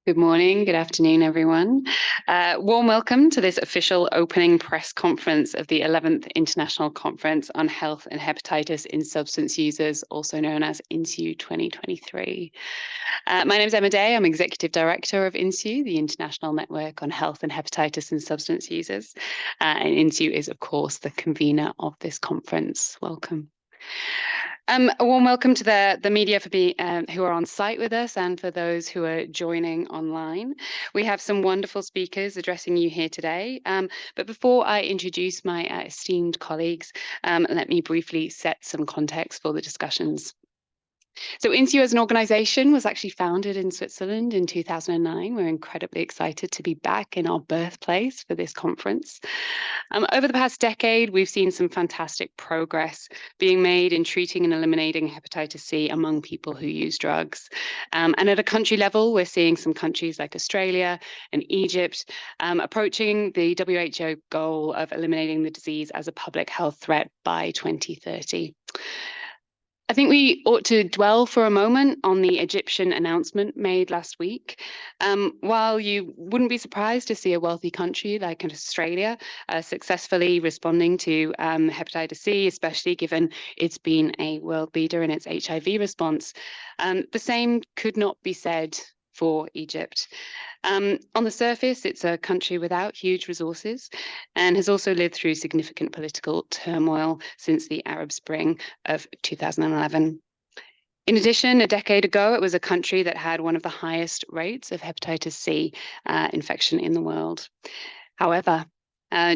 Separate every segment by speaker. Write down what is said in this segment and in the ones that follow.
Speaker 1: Good morning, good afternoon, everyone. Warm welcome to this official opening press conference of the 11th International Conference on Health and Hepatitis in Substance Users, also known as INHSU 2023. My name is Emma Day. I'm Executive Director of INHSU, the International Network on Health and Hepatitis in Substance Users. And INHSU is, of course, the convener of this conference. Welcome. A warm welcome to the media who are on site with us and for those who are joining online. We have some wonderful speakers addressing you here today. But before I introduce my esteemed colleagues, let me briefly set some context for the discussions. So INHSU as an organization was actually founded in Switzerland in 2009. We're incredibly excited to be back in our birthplace for this conference. Over the past decade, we've seen some fantastic progress being made in treating and eliminating hepatitis C among people who use drugs. And at a country level, we're seeing some countries like Australia and Egypt approaching the WHO goal of eliminating the disease as a public health threat by 2030. I think we ought to dwell for a moment on the Egyptian announcement made last week. While you wouldn't be surprised to see a wealthy country like Australia successfully responding to hepatitis C, especially given it's been a world leader in its HIV response, the same could not be said for Egypt. On the surface, it's a country without huge resources and has also lived through significant political turmoil since the Arab Spring of 2011. In addition, a decade ago, it was a country that had one of the highest rates of hepatitis C infection in the world. However,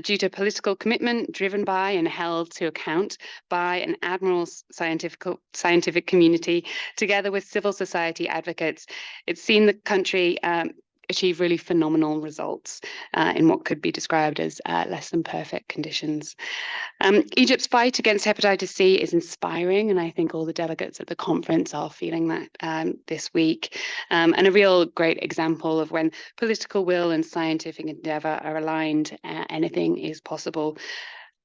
Speaker 1: due to political commitment driven by and held to account by an admirable scientific community, together with civil society advocates, it's seen the country achieve really phenomenal results in what could be described as less than perfect conditions. Egypt's fight against hepatitis C is inspiring, and I think all the delegates at the conference are feeling that this week. And a real great example of when political will and scientific endeavor are aligned, anything is possible.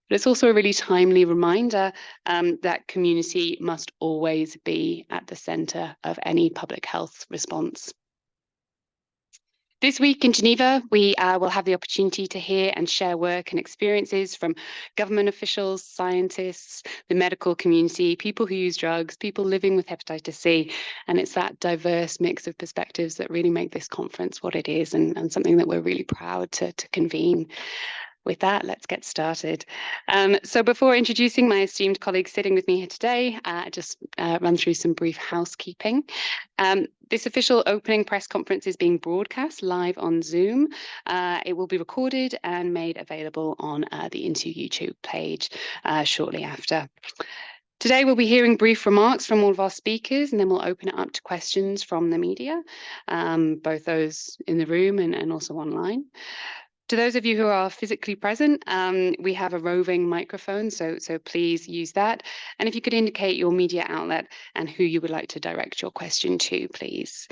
Speaker 1: But it's also a really timely reminder that community must always be at the center of any public health response. This week in Geneva, we will have the opportunity to hear and share work and experiences from government officials, scientists, the medical community, people who use drugs, people living with hepatitis C. And it's that diverse mix of perspectives that really make this conference what it is and something that we're really proud to convene. With that, let's get started. So before introducing my esteemed colleagues sitting with me here today, just run through some brief housekeeping. This official opening press conference is being broadcast live on Zoom. It will be recorded and made available on the INHSU YouTube page shortly after. Today, we'll be hearing brief remarks from all of our speakers, and then we'll open it up to questions from the media, both those in the room and also online. To those of you who are physically present, we have a roving microphone, so please use that. And if you could indicate your media outlet and who you would like to direct your question to, please.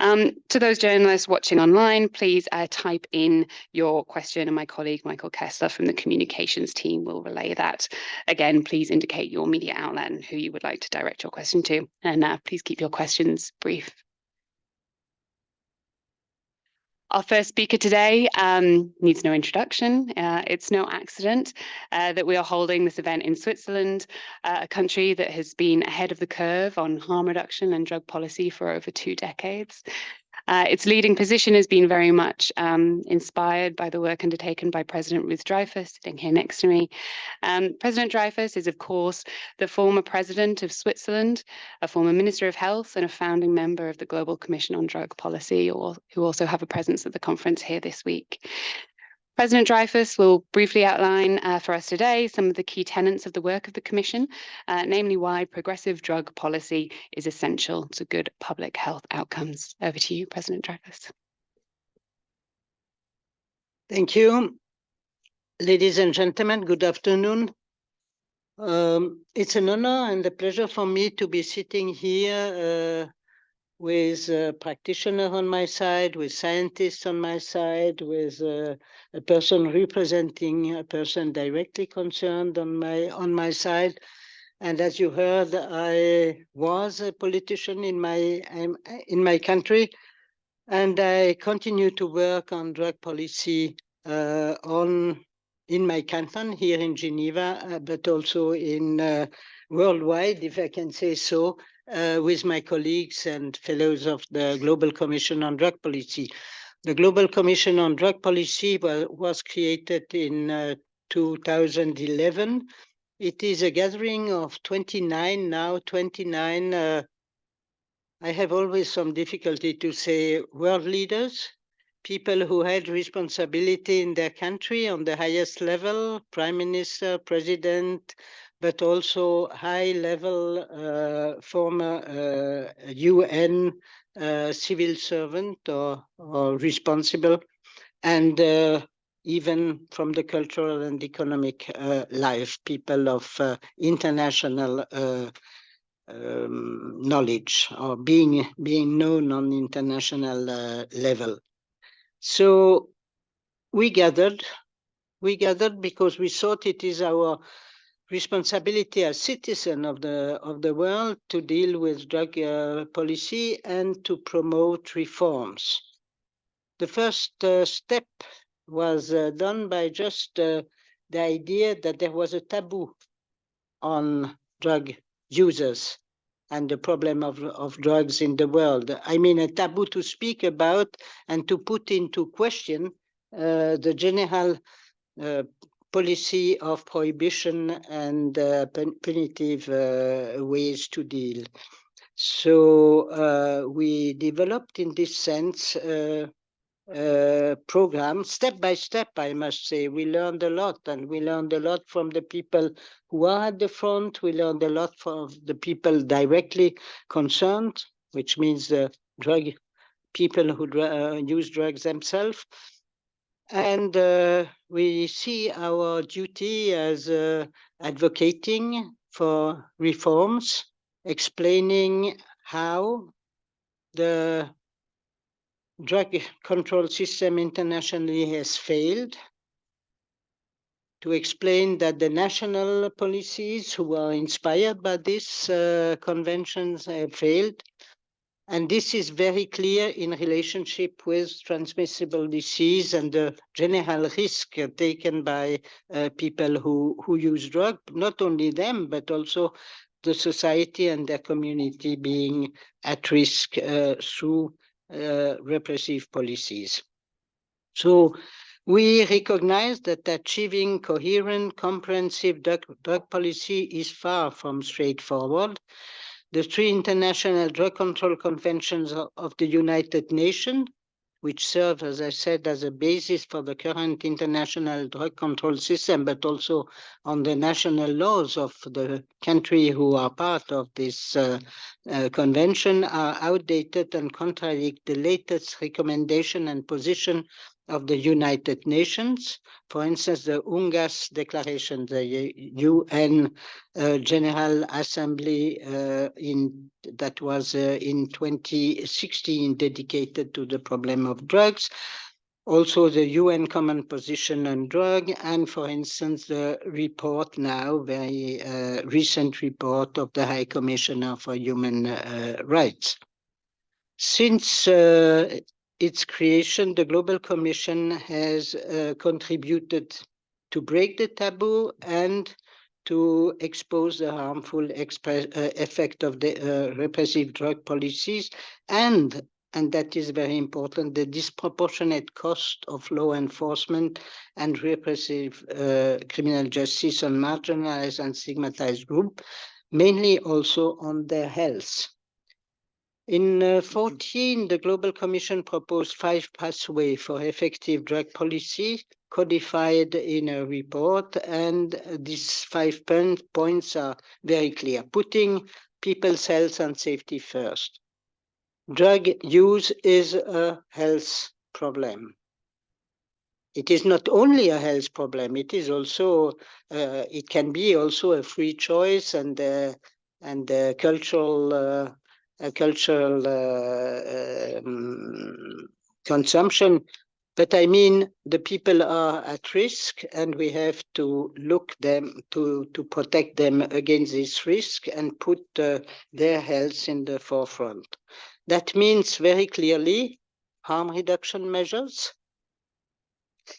Speaker 1: To those journalists watching online, please type in your question and my colleague Michael Kessler from the communications team will relay that. Again, please indicate your media outlet and who you would like to direct your question to. And please keep your questions brief. Our first speaker today needs no introduction. It's no accident that we are holding this event in Switzerland, a country that has been ahead of the curve on harm reduction and drug policy for over 2 decades. Its leading position has been very much inspired by the work undertaken by President Ruth Dreifuss, sitting here next to me. President Dreifuss is, of course, the former president of Switzerland, a former Minister of Health, and a founding member of the Global Commission on Drug Policy, who also have a presence at the conference here this week. President Dreifuss will briefly outline for us today some of the key tenets of the work of the Commission, namely why progressive drug policy is essential to good public health outcomes. Over to you, President Dreifuss.
Speaker 2: Thank you. Ladies and gentlemen, good afternoon. It's an honor and a pleasure for me to be sitting here with a practitioner on my side, with scientists on my side, with a person representing a person directly concerned on my side. And as you heard, I was a politician in my country. And I continue to work on drug policy in my canton here in Geneva, but also in worldwide, if I can say so, with my colleagues and fellows of the Global Commission on Drug Policy. The Global Commission on Drug Policy was created in 2011. It is a gathering of 29 now, 29 I have always some difficulty to say world leaders, people who had responsibility in their country on the highest level, prime minister, president, but also high level former UN civil servant or responsible, and even from the cultural and economic life, people of international knowledge or being known on international level. So we gathered because we thought it is our responsibility as citizen of the world to deal with drug policy and to promote reforms. The first step was done by just the idea that there was a taboo on drug users and the problem of drugs in the world. I mean, a taboo to speak about and to put into question the general policy of prohibition and punitive ways to deal. So we developed in this sense program step by step, I must say. We learned a lot, and we learned a lot from the people who are at the front. We learned a lot from the people directly concerned, which means the drug people who use drugs themselves. And we see our duty as advocating for reforms, explaining how the drug control system internationally has failed, to explain that the national policies who are inspired by these conventions have failed. And this is very clear in relationship with transmissible disease and the general risk taken by people who use drugs, not only them, but also the society and their community being at risk through repressive policies. So we recognize that achieving coherent, comprehensive drug policy is far from straightforward. The three international drug control conventions of the United Nations, which serve, as I said, as a basis for the current international drug control system, but also on the national laws of the country who are part of this convention, are outdated and contradict the latest recommendation and position of the United Nations. For instance, the UNGAS Declaration, the UN General Assembly that was in 2016 dedicated to the problem of drugs. Also the UN Common Position on Drug, and for instance, the report now, very recent report of the High Commissioner for Human Rights. Since its creation, the Global Commission has contributed to break the taboo and to expose the harmful effect of the repressive drug policies and that is very important, the disproportionate cost of law enforcement and repressive criminal justice on marginalized and stigmatized groups, mainly also on their health. In 2014, the Global Commission proposed 5 pathways for effective drug policy, codified in a report, and these 5 points are very clear. Putting people's health and safety first. Drug use is a health problem. It is not only a health problem, it is also, it can be also a free choice and cultural consumption. But I mean, the people are at risk, and we have to look them to protect them against this risk and put their health in the forefront. That means very clearly harm reduction measures.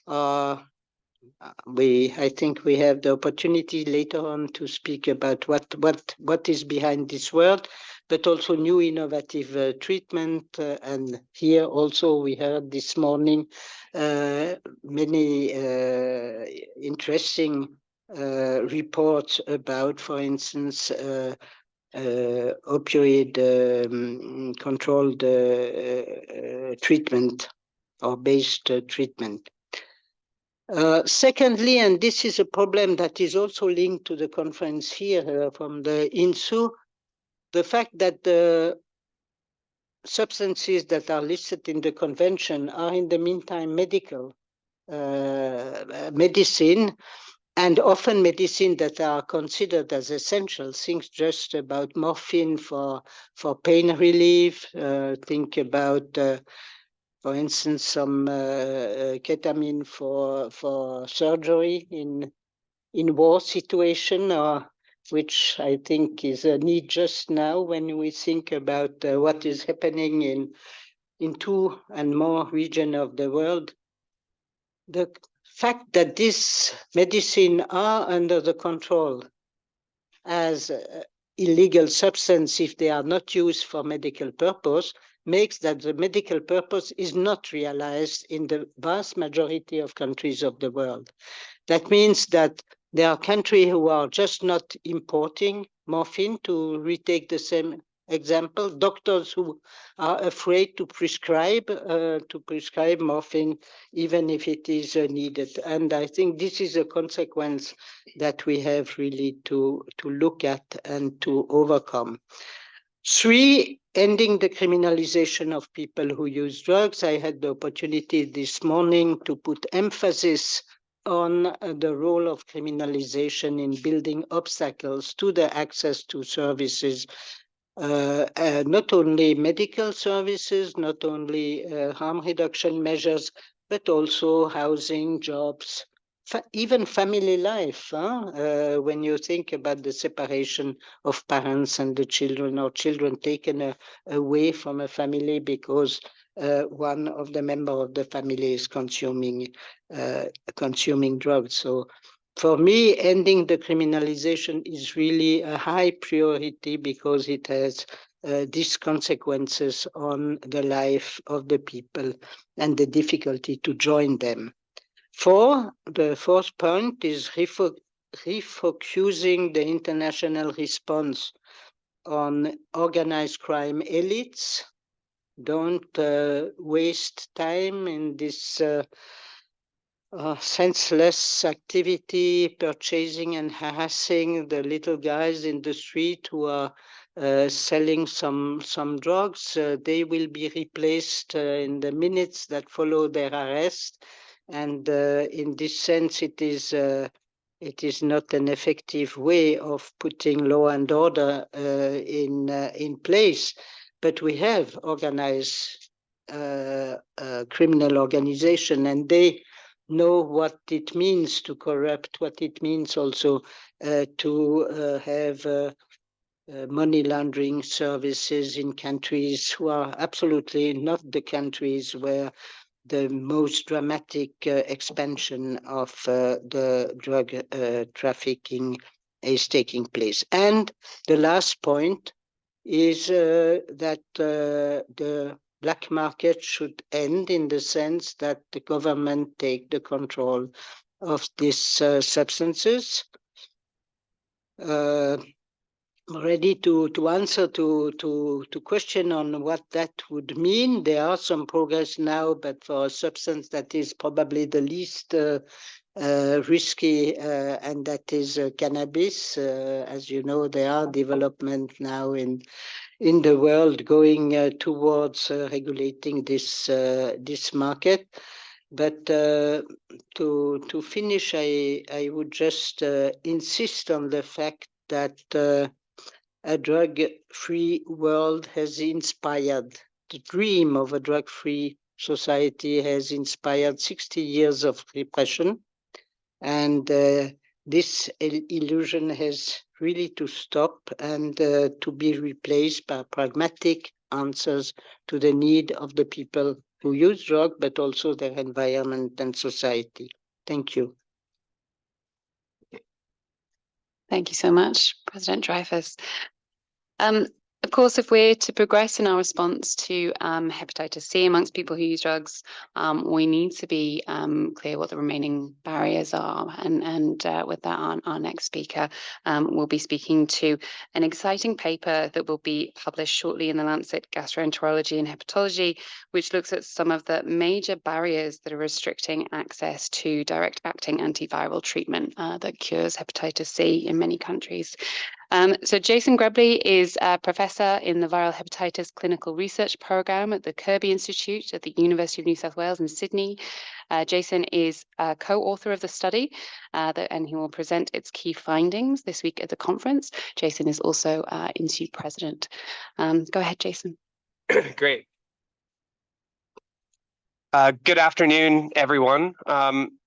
Speaker 2: I think we have the opportunity later on to speak about what is behind this word, but also new innovative treatment. And here also we heard this morning many interesting reports about, for instance, opioid controlled treatment or based treatment. Secondly, and this is a problem that is also linked to the conference here from the INHSU, the fact that the substances that are listed in the convention are in the meantime medicine, and often medicine that are considered as essential. Think just about morphine for pain relief. Think about for instance, some ketamine for surgery in war situation, which I think is a need just now when we think about what is happening in 2 and more regions of the world. The fact that these medicines are under the control as illegal substance if they are not used for medical purpose makes that the medical purpose is not realized in the vast majority of countries of the world. That means that there are countries who are just not importing morphine, to retake the same example, doctors who are afraid to prescribe morphine even if it is needed. And I think this is a consequence that we have really to look at and to overcome. 3, ending the criminalization of people who use drugs. I had the opportunity this morning to put emphasis on the role of criminalization in building obstacles to the access to services, not only medical services, not only harm reduction measures, but also housing, jobs, even family life. When you think about the separation of parents and the children, or children taken away from a family because one of the members of the family is consuming drugs. So for me, ending the criminalization is really a high priority because it has these consequences on the life of the people and the difficulty to join them. 4, the fourth point is refocusing the international response on organized crime elites. Don't waste time in this senseless activity, purchasing and harassing the little guys in the street who are selling some drugs. They will be replaced in the minutes that follow their arrest. And in this sense, it is not an effective way of putting law and order in place. But we have organized criminal organization, and they know what it means to corrupt, what it means also to have money laundering services in countries who are absolutely not the countries where the most dramatic expansion of the drug trafficking is taking place. And the last point is that the black market should end, in the sense that the government take the control of these substances. Ready to answer to question on what that would mean. There are some progress now, but for a substance that is probably the least risky, and that is cannabis. As you know, there are development now in the world going towards regulating this market. But to finish, I would just insist on the fact that a drug-free world has inspired, the dream of a drug-free society has inspired 60 years of repression. And this illusion has really to stop and to be replaced by pragmatic answers to the need of the people who use drugs, but also their environment and society. Thank you.
Speaker 1: Thank you so much, President Dreyfus. Of course, if we're to progress in our response to hepatitis C amongst people who use drugs, we need to be clear what the remaining barriers are. And with that, our next speaker will be speaking to an exciting paper that will be published shortly in the Lancet Gastroenterology and Hepatology, which looks at some of the major barriers that are restricting access to direct-acting antiviral treatment that cures hepatitis C in many countries. So Jason Grebley is a professor in the Viral Hepatitis Clinical Research Program at the Kirby Institute at the University of New South Wales in Sydney. Jason is a co-author of the study and he will present its key findings this week at the conference. Jason is also Institute president. Go ahead, Jason.
Speaker 3: Great. Good afternoon, everyone.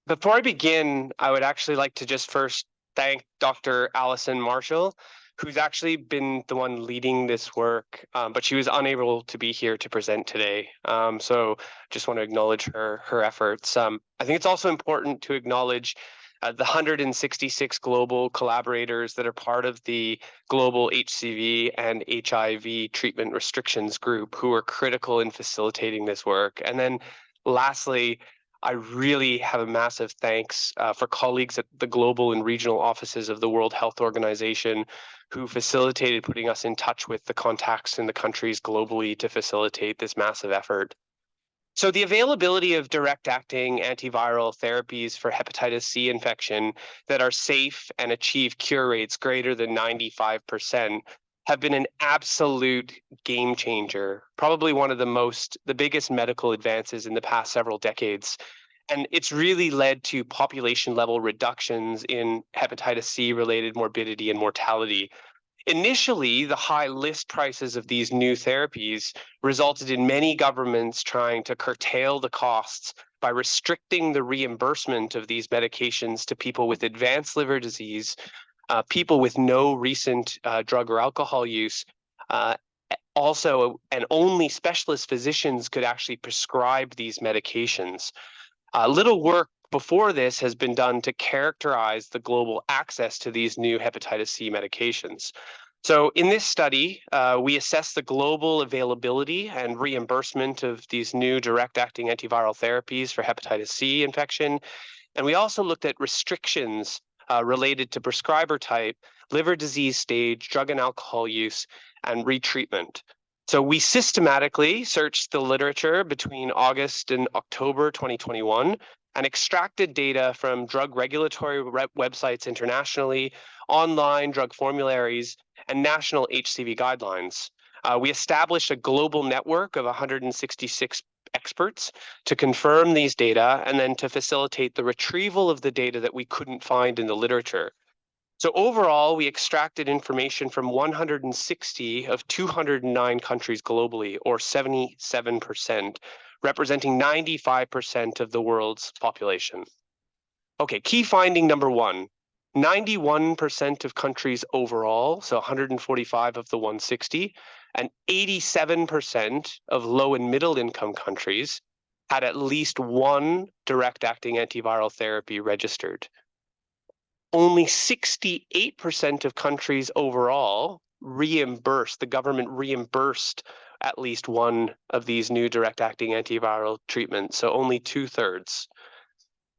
Speaker 3: Before I begin, I would actually like to just first thank Dr. Alison Marshall, who's actually been the one leading this work, but she was unable to be here to present today. So just want to acknowledge her efforts. I think it's also important to acknowledge the 166 global collaborators that are part of the global HCV and HIV treatment restrictions group who are critical in facilitating this work. And then lastly, I really have a massive thanks for colleagues at the global and regional offices of the World Health Organization who facilitated putting us in touch with the contacts in the countries globally to facilitate this massive effort. So the availability of direct-acting antiviral therapies for hepatitis C infection that are safe and achieve cure rates greater than 95% have been an absolute game changer, probably one of the biggest medical advances in the past several decades. And it's really led to population level reductions in hepatitis C related morbidity and mortality. Initially, the high list prices of these new therapies resulted in many governments trying to curtail the costs by restricting the reimbursement of these medications to people with advanced liver disease, people with no recent drug or alcohol use. Also, and only specialist physicians could actually prescribe these medications. Little work before this has been done to characterize the global access to these new hepatitis C medications. So in this study, we assessed the global availability and reimbursement of these new direct-acting antiviral therapies for hepatitis C infection. And we also looked at restrictions related to prescriber type, liver disease stage, drug and alcohol use, and retreatment. So we systematically searched the literature between August and October 2021 and extracted data from drug regulatory websites internationally, online drug formularies, and national HCV guidelines. We established a global network of 166 experts to confirm these data and then to facilitate the retrieval of the data that we couldn't find in the literature. So overall, we extracted information from 160 of 209 countries globally, or 77%, representing 95% of the world's population. Okay, key finding number one, 91% of countries overall, so 145 of the 160, and 87% of low and middle income countries had at least one direct-acting antiviral therapy registered. Only 68% of countries overall the government reimbursed at least one of these new direct-acting antiviral treatments, so only 2/3.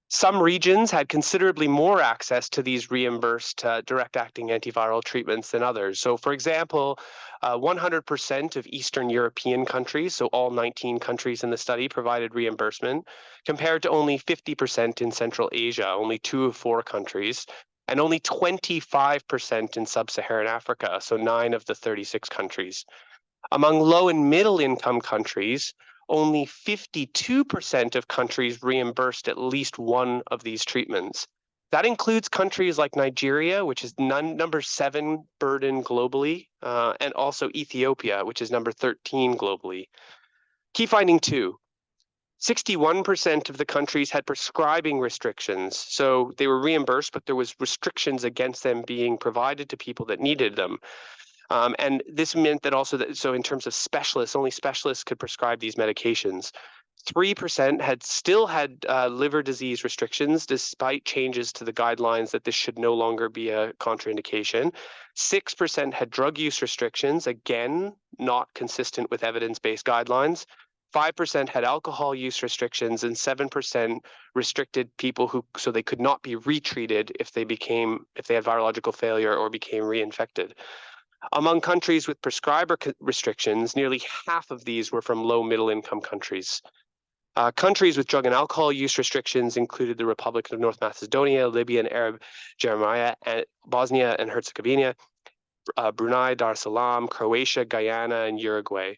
Speaker 3: Some regions had considerably more access to these reimbursed direct-acting antiviral treatments than others. So for example, 100% of Eastern European countries, so all 19 countries in the study, provided reimbursement, compared to only 50% in Central Asia, only 2 of 4 countries, and only 25% in Sub-Saharan Africa, so 9 of the 36 countries. Among low and middle income countries, only 52% of countries reimbursed at least one of these treatments. That includes countries like Nigeria, which is number 7 burden globally, and also Ethiopia, which is number 13 globally. Key finding 2, 61% of the countries had prescribing restrictions. So they were reimbursed, but there was restrictions against them being provided to people that needed them. And this meant that also so in terms of specialists, only specialists could prescribe these medications. 3% had still had liver disease restrictions despite changes to the guidelines that this should no longer be a contraindication. 6% had drug use restrictions, again, not consistent with evidence-based guidelines. 5% had alcohol use restrictions, and 7% restricted people so they could not be retreated if they had virological failure or became reinfected. Among countries with prescriber restrictions, nearly half of these were from low middle income countries. Countries with drug and alcohol use restrictions included the Republic of North Macedonia, Libya and Arab Jeremiah, and Bosnia and Herzegovina, Brunei, Dar es Salaam, Croatia, Guyana, and Uruguay.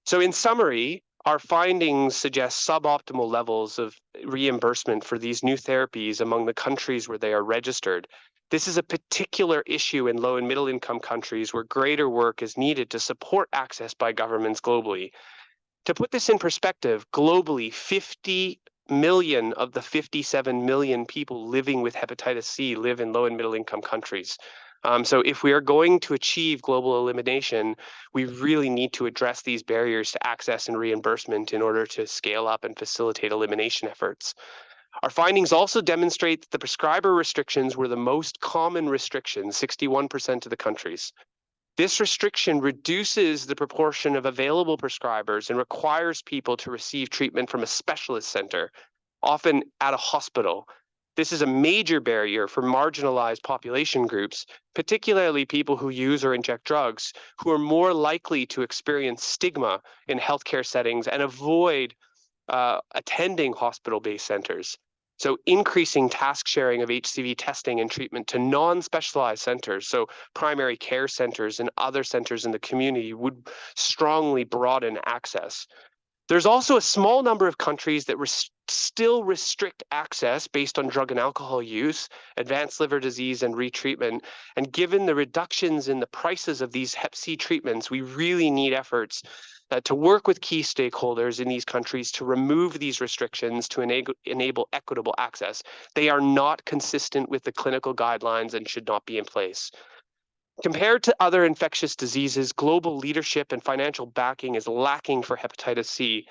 Speaker 3: So in summary, our findings suggest suboptimal levels of reimbursement for these new therapies among the countries where they are registered. This is a particular issue in low and middle income countries where greater work is needed to support access by governments globally. To put this in perspective, globally, 50 million of the 57 million people living with hepatitis C live in low and middle income countries. So if we are going to achieve global elimination, we really need to address these barriers to access and reimbursement in order to scale up and facilitate elimination efforts. Our findings also demonstrate that the prescriber restrictions were the most common restrictions, 61% of the countries. This restriction reduces the proportion of available prescribers and requires people to receive treatment from a specialist center, often at a hospital. This is a major barrier for marginalized population groups, particularly people who use or inject drugs, who are more likely to experience stigma in healthcare settings and avoid attending hospital-based centers. So increasing task sharing of HCV testing and treatment to non-specialized centers, so primary care centers and other centers in the community, would strongly broaden access. There's also a small number of countries that still restrict access based on drug and alcohol use, advanced liver disease, and retreatment. And given the reductions in the prices of these Hep C treatments, we really need efforts to work with key stakeholders in these countries to remove these restrictions to enable equitable access. They are not consistent with the clinical guidelines and should not be in place. Compared to other infectious diseases, global leadership and financial backing is lacking for hepatitis C.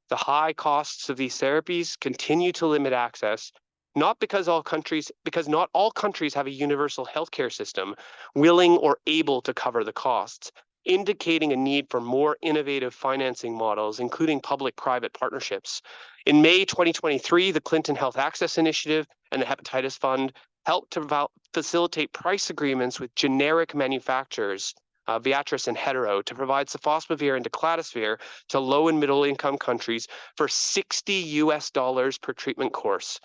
Speaker 3: The high costs of these therapies continue to limit access, not because not all countries have a universal healthcare system willing or able to cover the costs, indicating a need for more innovative financing models, including public-private partnerships. In May 2023, the Clinton Health Access Initiative and the Hepatitis Fund helped to facilitate price agreements with generic manufacturers, Viatris and Hetero, to provide sofosbuvir and declatosphere to low and middle income countries for $60 per treatment course.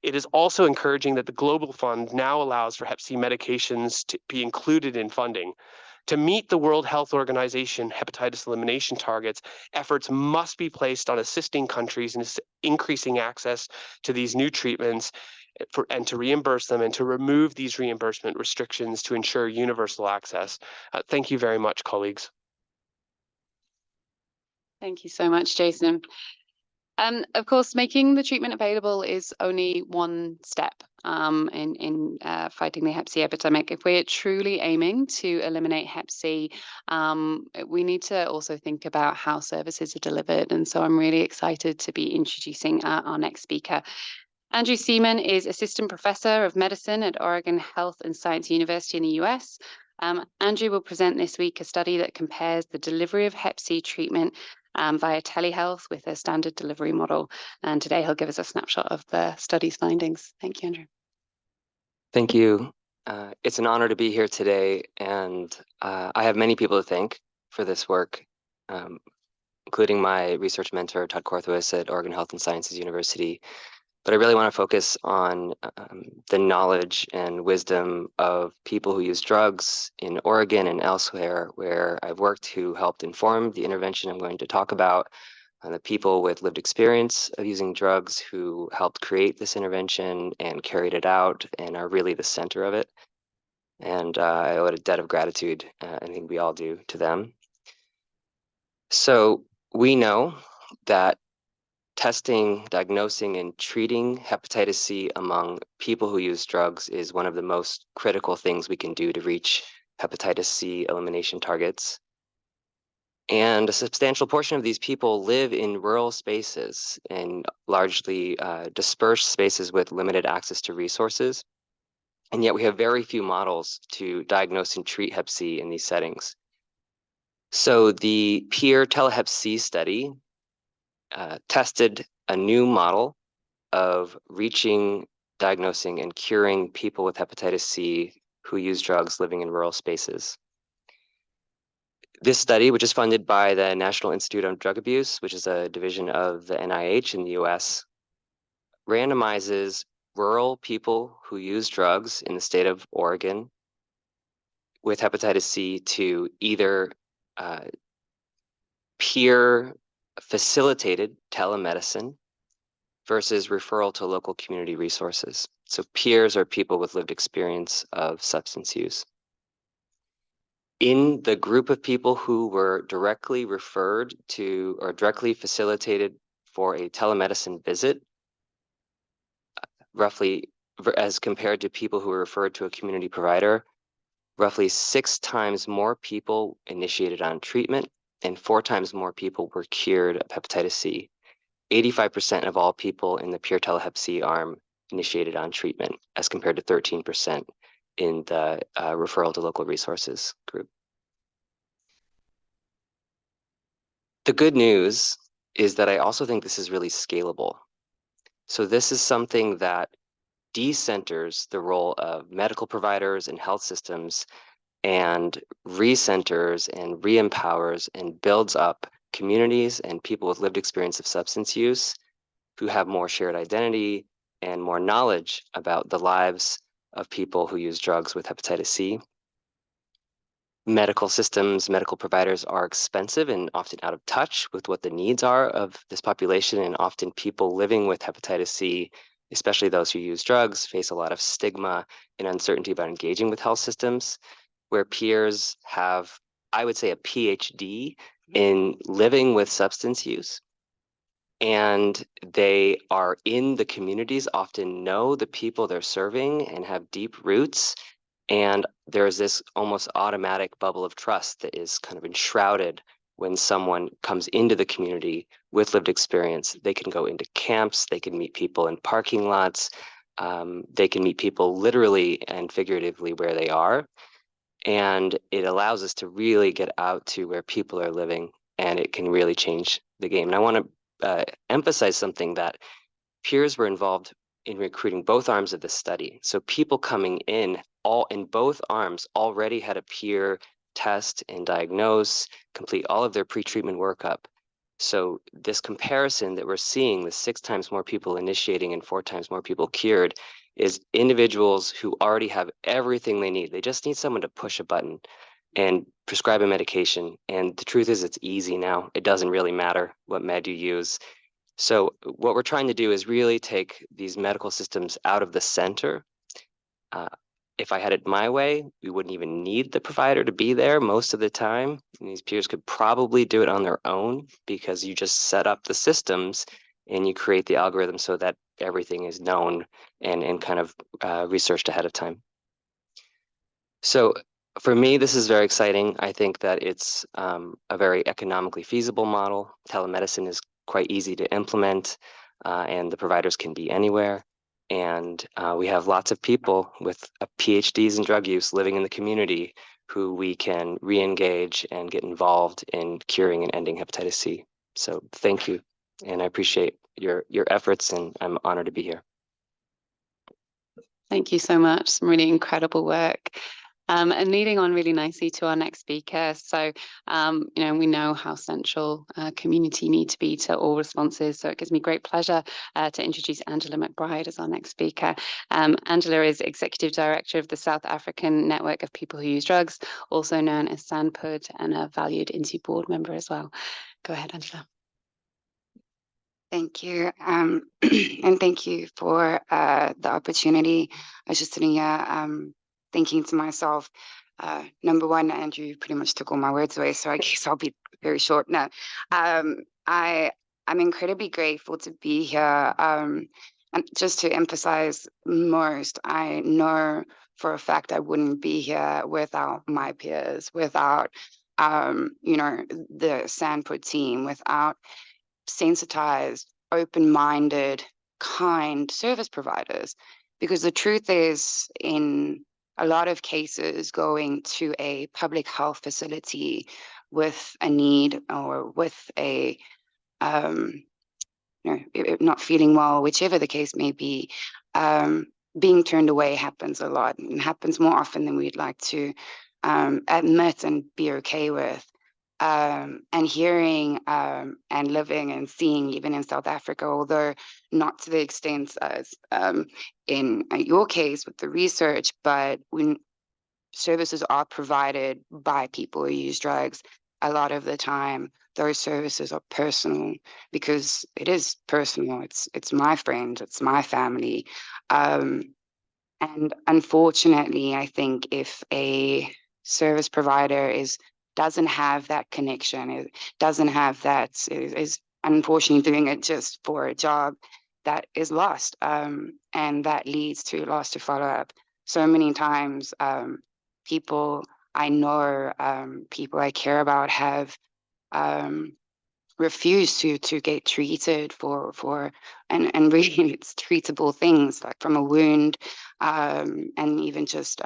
Speaker 3: It is also encouraging that the Global Fund now allows for Hep C medications to be included in funding. To meet the World Health Organization hepatitis elimination targets, efforts must be placed on assisting countries in increasing access to these new treatments and to reimburse them and to remove these reimbursement restrictions to ensure universal access. Thank you very much, colleagues.
Speaker 1: Thank you so much, Jason. Of course, making the treatment available is only one step in fighting the Hep C epidemic. If we're truly aiming to eliminate Hep C, we need to also think about how services are delivered. And so I'm really excited to be introducing our next speaker. Andrew Seaman is Assistant Professor of Medicine at Oregon Health and Science University in the US. Andrew will present this week a study that compares the delivery of Hep C treatment via telehealth with a standard delivery model. And today he'll give us a snapshot of the study's findings. Thank you, Andrew.
Speaker 4: Thank you. It's an honor to be here today, and I have many people to thank for this work, including my research mentor, Todd Korthwis at Oregon Health and Sciences University. But I really want to focus on the knowledge and wisdom of people who use drugs in Oregon and elsewhere where I've worked, who helped inform the intervention I'm going to talk about, and the people with lived experience of using drugs who helped create this intervention and carried it out and are really the center of it. And I owe a debt of gratitude, I think we all do, to them. So we know that testing, diagnosing, and treating hepatitis C among people who use drugs is one of the most critical things we can do to reach hepatitis C elimination targets. And a substantial portion of these people live in rural spaces and largely dispersed spaces with limited access to resources. And yet we have very few models to diagnose and treat Hep C in these settings. So the peer telehep C study tested a new model of reaching, diagnosing, and curing people with hepatitis C who use drugs living in rural spaces. This study, which is funded by the National Institute on Drug Abuse, which is a division of the NIH in the US, randomizes rural people who use drugs in the state of Oregon with hepatitis C to either peer facilitated telemedicine versus referral to local community resources. So peers are people with lived experience of substance use. In the group of people who were directly referred to or directly facilitated for a telemedicine visit, roughly as compared to people who were referred to a community provider, roughly 6 times more people initiated on treatment and 4 times more people were cured of hepatitis C. 85% of all people in the peer telehep C arm initiated on treatment as compared to 13% in the referral to local resources group. The good news is that I also think this is really scalable. So this is something that decenters the role of medical providers and health systems and recenters and re-empowers and builds up communities and people with lived experience of substance use who have more shared identity and more knowledge about the lives of people who use drugs with hepatitis C. Medical systems, medical providers are expensive and often out of touch with what the needs are of this population, and often people living with hepatitis C, especially those who use drugs, face a lot of stigma and uncertainty about engaging with health systems, where peers have, I would say, a PhD in living with substance use. And they are in the communities, often know the people they're serving and have deep roots. And there's this almost automatic bubble of trust that is kind of enshrouded when someone comes into the community with lived experience. They can go into camps, they can meet people in parking lots, they can meet people literally and figuratively where they are. And it allows us to really get out to where people are living, and it can really change the game. And I want to emphasize something, that peers were involved in recruiting both arms of the study. So people coming in all in both arms already had a peer test and diagnose, complete all of their pre-treatment workup. So this comparison that we're seeing, the 6 times more people initiating and 4 times more people cured, is individuals who already have everything they need. They just need someone to push a button and prescribe a medication. And the truth is, it's easy now. It doesn't really matter what med you use. So what we're trying to do is really take these medical systems out of the center. If I had it my way, we wouldn't even need the provider to be there most of the time. And these peers could probably do it on their own, because you just set up the systems and you create the algorithm so that everything is known and kind of researched ahead of time. So for me, this is very exciting. I think that it's a very economically feasible model. Telemedicine is quite easy to implement, and the providers can be anywhere. And we have lots of people with PhDs in drug use living in the community who we can re-engage and get involved in curing and ending hepatitis C. So thank you, and I appreciate your efforts, and I'm honored to be here.
Speaker 1: Thank you so much. Some really incredible work. And leading on really nicely to our next speaker. So, we know how central community need to be to all responses. So it gives me great pleasure to introduce Angela McBride as our next speaker. Angela is Executive Director of the South African Network of People Who Use Drugs, also known as SANPUD, and a valued INHSU board member as well. Go ahead, Angela.
Speaker 5: Thank you. And thank you for the opportunity. I was just sitting here thinking to myself, number one, Andrew, you pretty much took all my words away, so I guess I'll be very short now. I'm incredibly grateful to be here. And just to emphasize most, I know for a fact I wouldn't be here without my peers, without the Sanford team, without sensitized, open-minded, kind service providers. Because the truth is, in a lot of cases, going to a public health facility with a need or with a not feeling well, whichever the case may be, being turned away happens a lot, and happens more often than we'd like to admit and be okay with. And hearing and living and seeing, even in South Africa, although not to the extent as in your case with the research, but when services are provided by people who use drugs, a lot of the time those services are personal, because it is personal. It's my friend, it's my family. And unfortunately, I think if a service provider doesn't have that connection, it doesn't have that, is unfortunately doing it just for a job, that is lost. And that leads to loss to follow up. So many times, people I know, people I care about have refuse to get treated for and really it's treatable things, like from a wound, and even just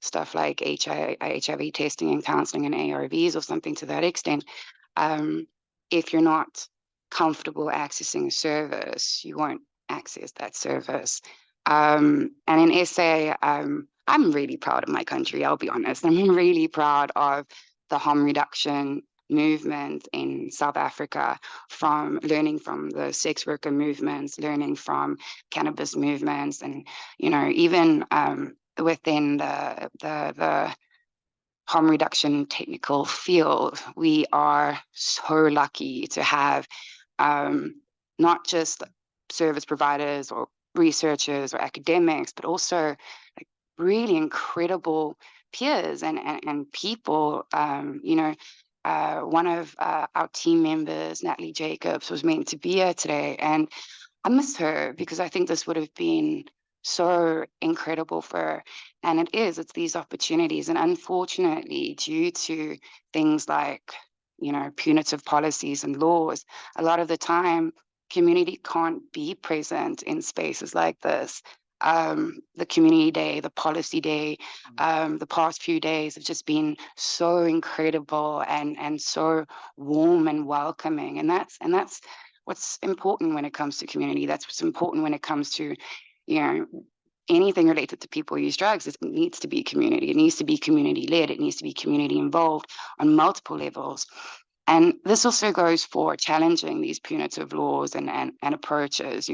Speaker 5: stuff like HIV testing and counseling and ARVs or something to that extent. If you're not comfortable accessing a service, you won't access that service. And in SA, I'm really proud of my country, I'll be honest. I'm really proud of the harm reduction movement in South Africa, from learning from the sex worker movements, learning from cannabis movements, and even within the harm reduction technical field, we are so lucky to have not just service providers or researchers or academics, but also like really incredible peers and people. One of our team members, Natalie Jacobs, was meant to be here today, and I miss her because I think this would have been so incredible for her. And it's these opportunities. And unfortunately, due to things like, punitive policies and laws, a lot of the time, community can't be present in spaces like this. The community day, the policy day, the past few days have just been so incredible and so warm and welcoming. And that's what's important when it comes to community. That's what's important when it comes to, anything related to people who use drugs. It needs to be community. It needs to be community led. It needs to be community involved on multiple levels. And this also goes for challenging these punitive laws and approaches,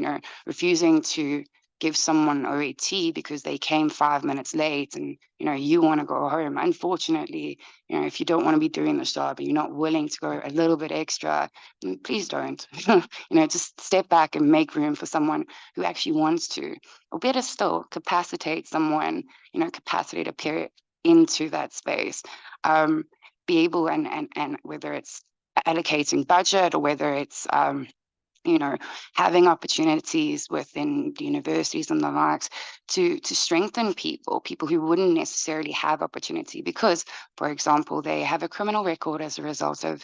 Speaker 5: refusing to give someone OAT because they came 5 minutes late and, you want to go home. Unfortunately, if you don't want to be doing this job and you're not willing to go a little bit extra, please don't. Just step back and make room for someone who actually wants to, or better still, capacitate someone, capacitate a peer into that space. Be able and whether it's allocating budget or whether it's having opportunities within the universities and the likes to strengthen people who wouldn't necessarily have opportunity because, for example, they have a criminal record as a result of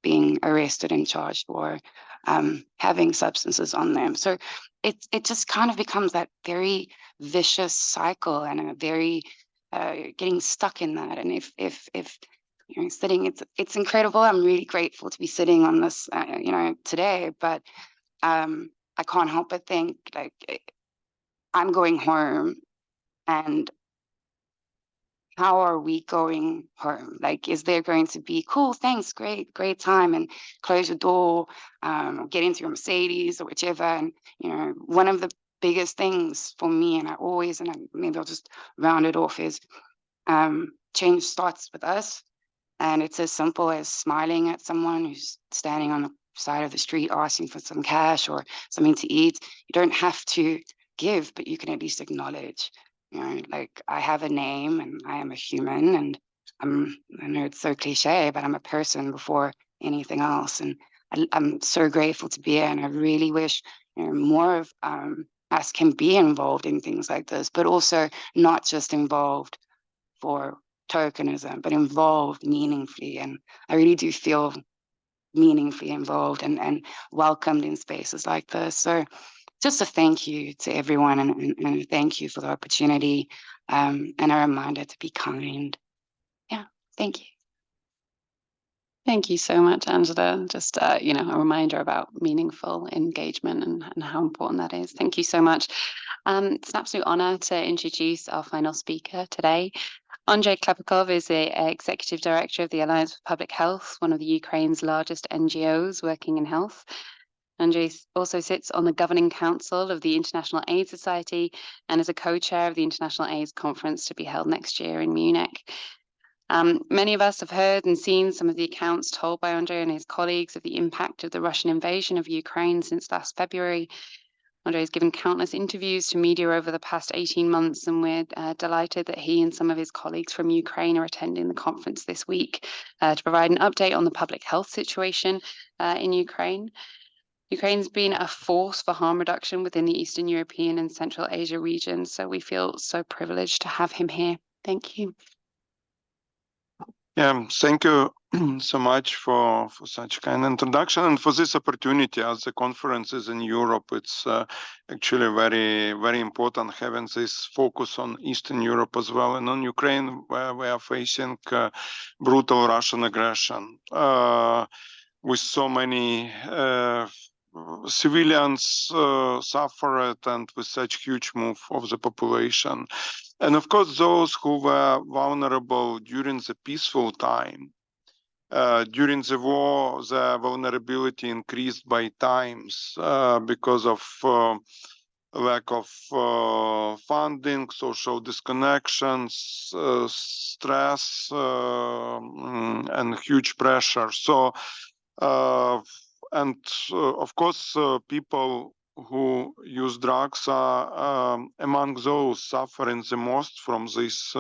Speaker 5: being arrested and charged or having substances on them. So it just kind of becomes that very vicious cycle and a very getting stuck in that. And if sitting, it's incredible. I'm really grateful to be sitting on this, today. But I can't help but think, like, I'm going home, and how are we going home? Like, is there going to be cool, thanks, great time, and close your door, get into your Mercedes or whichever? And one of the biggest things for me, and maybe I'll just round it off, is change starts with us. And it's as simple as smiling at someone who's standing on the side of the street asking for some cash or something to eat. You don't have to give, but you can at least acknowledge. Like, I have a name and I am a human, and I know it's so cliche, but I'm a person before anything else. And I'm so grateful to be here, and I really wish more of us can be involved in things like this, but also not just involved for tokenism, but involved meaningfully. And I really do feel meaningfully involved and welcomed in spaces like this. So just a thank you to everyone, and thank you for the opportunity, and a reminder to be kind. Yeah, thank you.
Speaker 1: Thank you so much, Angela. Just, a reminder about meaningful engagement and how important that is. Thank you so much. It's an absolute honor to introduce our final speaker today. Andrei Klepikov is the Executive Director of the Alliance for Public Health, one of the Ukraine's largest NGOs working in health. Andrei also sits on the Governing Council of the International AIDS Society and is a co-chair of the International AIDS Conference to be held next year in Munich. Many of us have heard and seen some of the accounts told by Andrei and his colleagues of the impact of the Russian invasion of Ukraine since last February. Andrei has given countless interviews to media over the past 18 months, and we're delighted that he and some of his colleagues from Ukraine are attending the conference this week to provide an update on the public health situation in Ukraine. Ukraine's been a force for harm reduction within the Eastern European and Central Asia region, so we feel so privileged to have him here. Thank you.
Speaker 6: Yeah, thank you so much for such kind introduction and for this opportunity. As the conference is in Europe, it's actually very, very important having this focus on Eastern Europe as well, and on Ukraine, where we are facing brutal Russian aggression with so many civilians suffered, and with such huge move of the population. And of course, those who were vulnerable during the peaceful time, during the war, the vulnerability increased by times because of lack of funding, social disconnections, stress, and huge pressure. So, of course, people who use drugs are among those suffering the most from this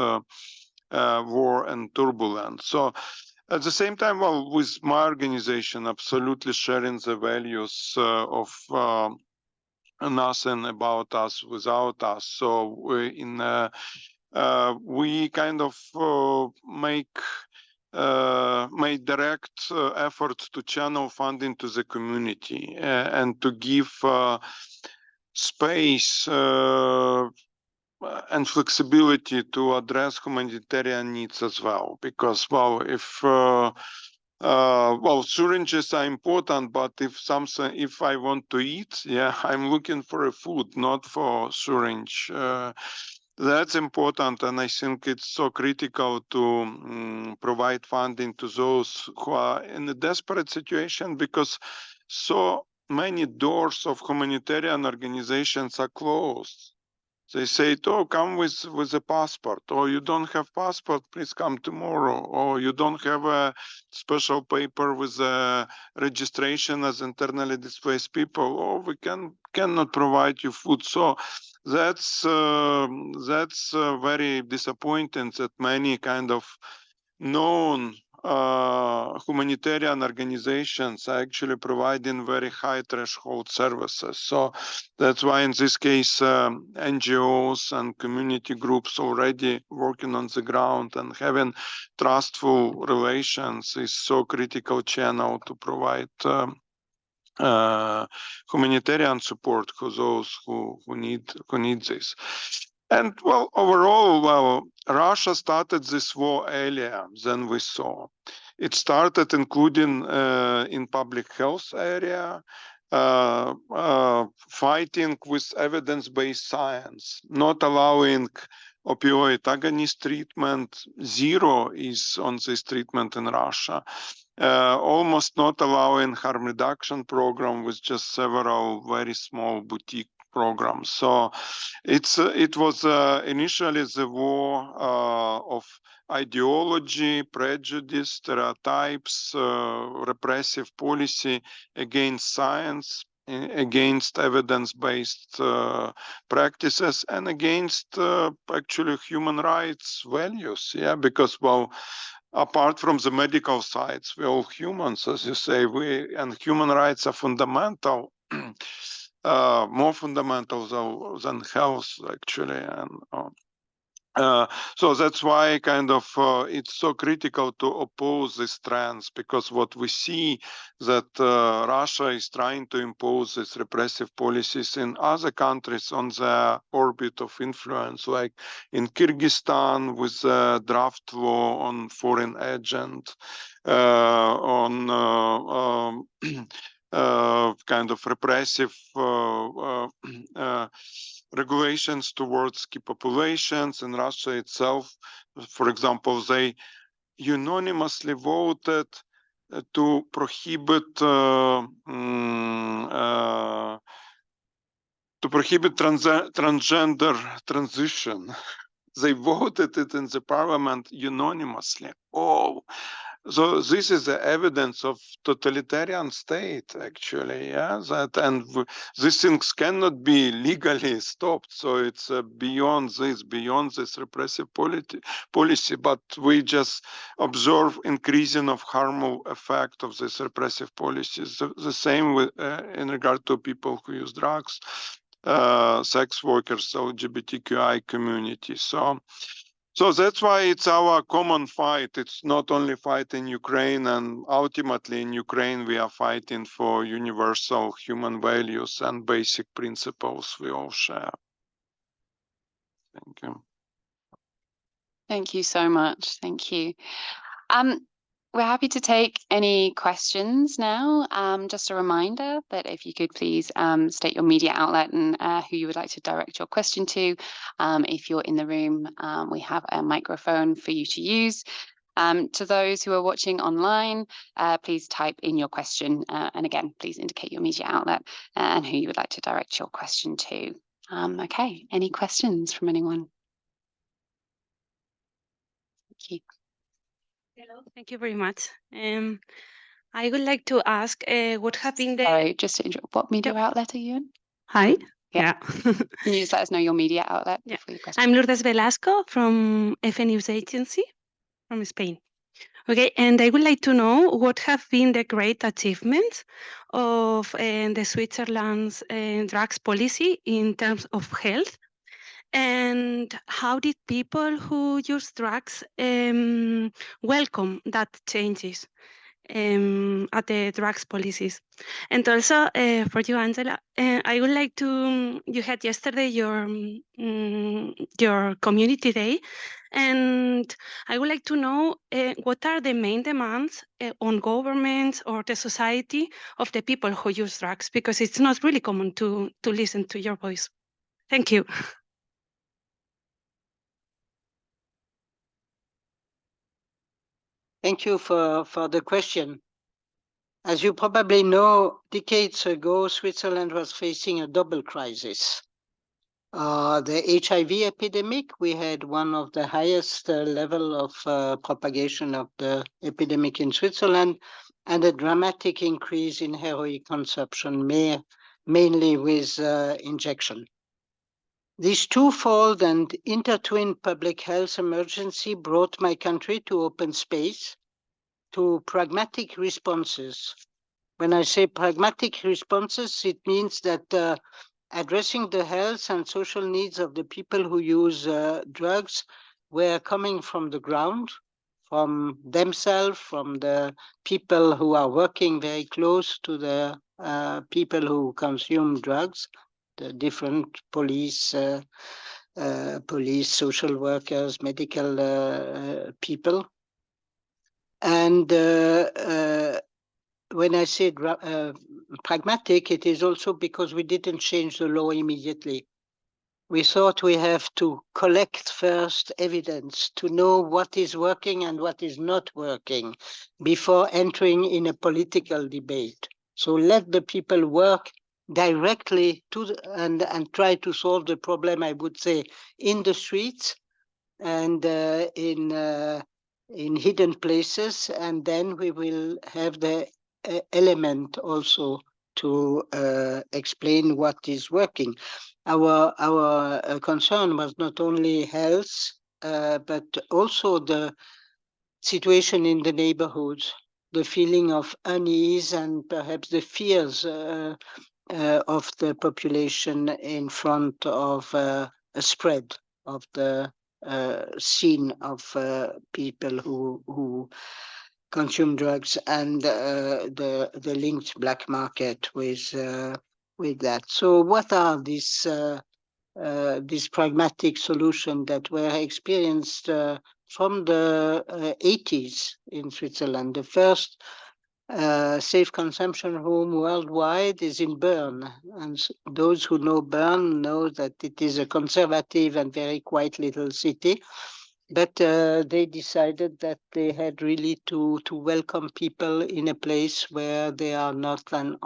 Speaker 6: war and turbulence. So at the same time, well, with my organization, absolutely sharing the values of nothing about us without us. So we kind of make direct efforts to channel funding to the community and to give space and flexibility to address humanitarian needs as well. Because, well, if well, syringes are important, but if I want to eat, yeah, I'm looking for a food, not for syringe. That's important, and I think it's so critical to provide funding to those who are in a desperate situation, because so many doors of humanitarian organizations are closed. They say, oh, come with a passport, or you don't have passport, please come tomorrow, or you don't have a special paper with a registration as internally displaced people, or we cannot provide you food. So that's very disappointing that many kind of known humanitarian organizations are actually providing very high threshold services. So that's why in this case, NGOs and community groups already working on the ground and having trustful relations is so critical channel to provide humanitarian support for those who need this. And well, overall, well, Russia started this war earlier than we saw. It started including in public health area, fighting with evidence-based science, not allowing opioid agonist treatment. Zero is on this treatment in Russia. Almost not allowing harm reduction program with just several very small boutique programs. So it was initially the war of ideology, prejudice, stereotypes, repressive policy against science, against evidence-based practices, and against actually human rights values. Yeah, because, well, apart from the medical sides, we're all humans, as you say, and human rights are fundamental, more fundamental than health, actually. And So that's why kind of it's so critical to oppose these trends, because what we see that Russia is trying to impose its repressive policies in other countries on the orbit of influence, like in Kyrgyzstan with the draft law on foreign agent, on kind of repressive regulations towards key populations. In Russia itself, for example, they unanimously voted to prohibit transgender transition. They voted it in the parliament unanimously. Oh, so this is the evidence of totalitarian state, actually. Yeah, that and these things cannot be legally stopped. So it's beyond this repressive policy. But we just observe increasing of harmful effect of this repressive policies. The same with in regard to people who use drugs, sex workers, LGBTQI community. So that's why it's our common fight. It's not only fight in Ukraine, and ultimately in Ukraine we are fighting for universal human values and basic principles we all share. Thank you.
Speaker 1: Thank you so much. Thank you. We're happy to take any questions now. Just a reminder that if you could please state your media outlet and who you would like to direct your question to. If you're in the room, we have a microphone for you to use. To those who are watching online, please type in your question. And again, please indicate your media outlet and who you would like to direct your question to. Okay, any questions from anyone? Thank you.
Speaker 7: Hello, thank you very much. I would like to ask what have been the...
Speaker 1: Sorry, just to interrupt, what media outlet are you in?
Speaker 7: Hi.
Speaker 1: Yeah. Can you just let us know your media outlet?
Speaker 7: Yeah.
Speaker 1: Before your question?
Speaker 7: I'm Lourdes Velasco from FN News Agency from Spain. Okay, and I would like to know what have been the great achievements of the Switzerland's drugs policy in terms of health, and how did people who use drugs welcome that changes at the drugs policies? And also for you, Angela, I would like to, you had yesterday your community day, and I would like to know what are the main demands on governments or the society of the people who use drugs, because it's not really common to listen to your voice. Thank you.
Speaker 2: Thank you for the question. As you probably know, decades ago, Switzerland was facing a double crisis. The HIV epidemic, we had one of the highest level of propagation of the epidemic in Switzerland, and a dramatic increase in heroin consumption, mainly with injection. This twofold and intertwined public health emergency brought my country to open space to pragmatic responses. When I say pragmatic responses, it means that addressing the health and social needs of the people who use drugs were coming from the ground, from themselves, from the people who are working very close to the people who consume drugs, the different police, social workers, medical people. And when I say pragmatic, it is also because we didn't change the law immediately. We thought we have to collect first evidence to know what is working and what is not working before entering in a political debate. So let the people work directly and try to solve the problem, I would say, in the streets and in hidden places, and then we will have the element also to explain what is working. Our concern was not only health, but also the situation in the neighborhoods, the feeling of unease and perhaps the fears of the population in front of a spread of the scene of people who consume drugs and the linked black market with that. So what are these pragmatic solutions that were experienced from the 80s in Switzerland? The first safe consumption home worldwide is in Bern. And those who know Bern know that it is a conservative and very quiet little city. But they decided that they had really to welcome people in a place where they are not on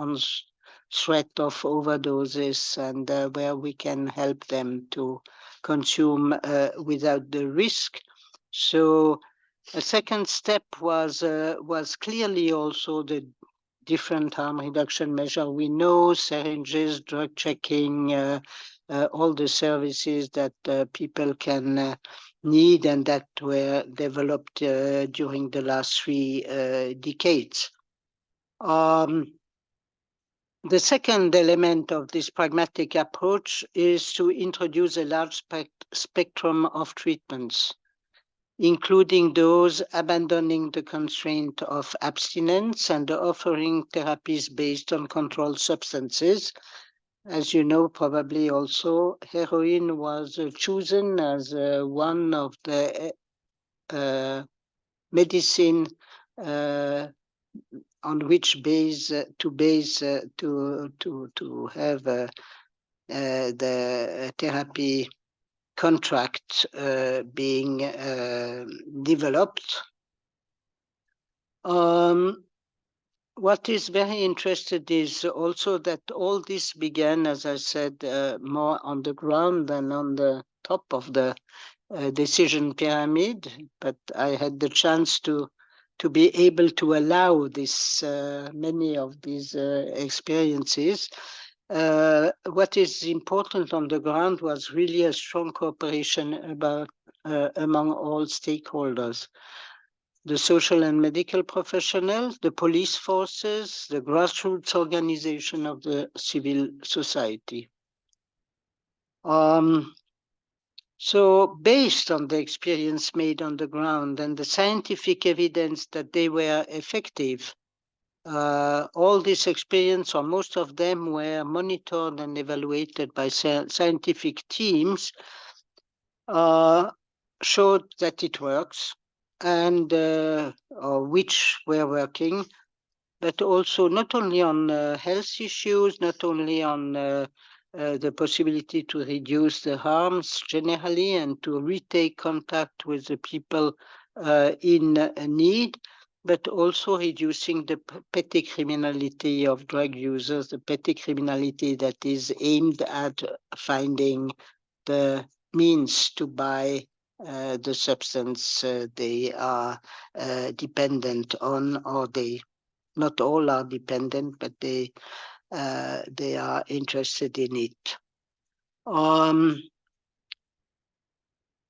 Speaker 2: threat of overdoses and where we can help them to consume without the risk. So a second step was clearly also the different harm reduction measure. We know syringes, drug checking, all the services that people can need and that were developed during the last 3 decades. The second element of this pragmatic approach is to introduce a large spectrum of treatments, including those abandoning the constraint of abstinence and offering therapies based on controlled substances. As you know, probably also, heroin was chosen as one of the medicine on which to have the therapy contract being developed. What is very interesting is also that all this began, as I said, more on the ground than on the top of the decision pyramid. But I had the chance to be able to allow this many of these experiences. What is important on the ground was really a strong cooperation among all stakeholders. The social and medical professionals, the police forces, the grassroots organization of the civil society. So based on the experience made on the ground and the scientific evidence that they were effective, all this experience, or most of them, were monitored and evaluated by scientific teams, showed that it works, and which were working, but also not only on health issues, not only on the possibility to reduce the harms generally and to retake contact with the people in need, but also reducing the petty criminality of drug users, the petty criminality that is aimed at finding the means to buy the substance they are dependent on, or they, not all are dependent, but they are interested in it.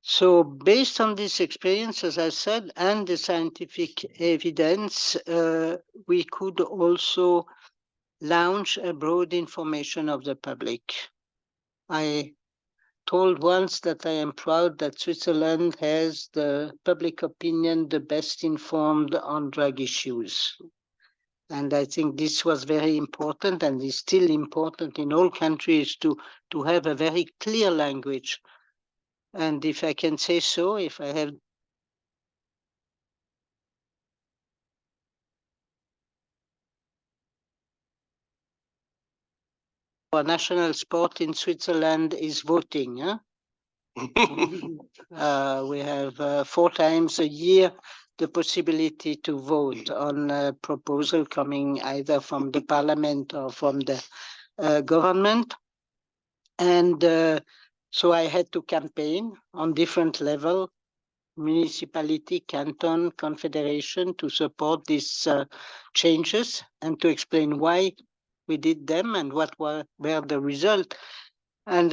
Speaker 2: So based on this experience, as I said, and the scientific evidence, we could also launch a broad information of the public. I told once that I am proud that Switzerland has the public opinion the best informed on drug issues. And I think this was very important and is still important in all countries to have a very clear language. And if I can say so, if I have our national sport in Switzerland is voting. Huh? We have 4 times a year the possibility to vote on a proposal coming either from the parliament or from the government. And so I had to campaign on different levels, municipality, canton, confederation, to support these changes and to explain why we did them and what were the result. And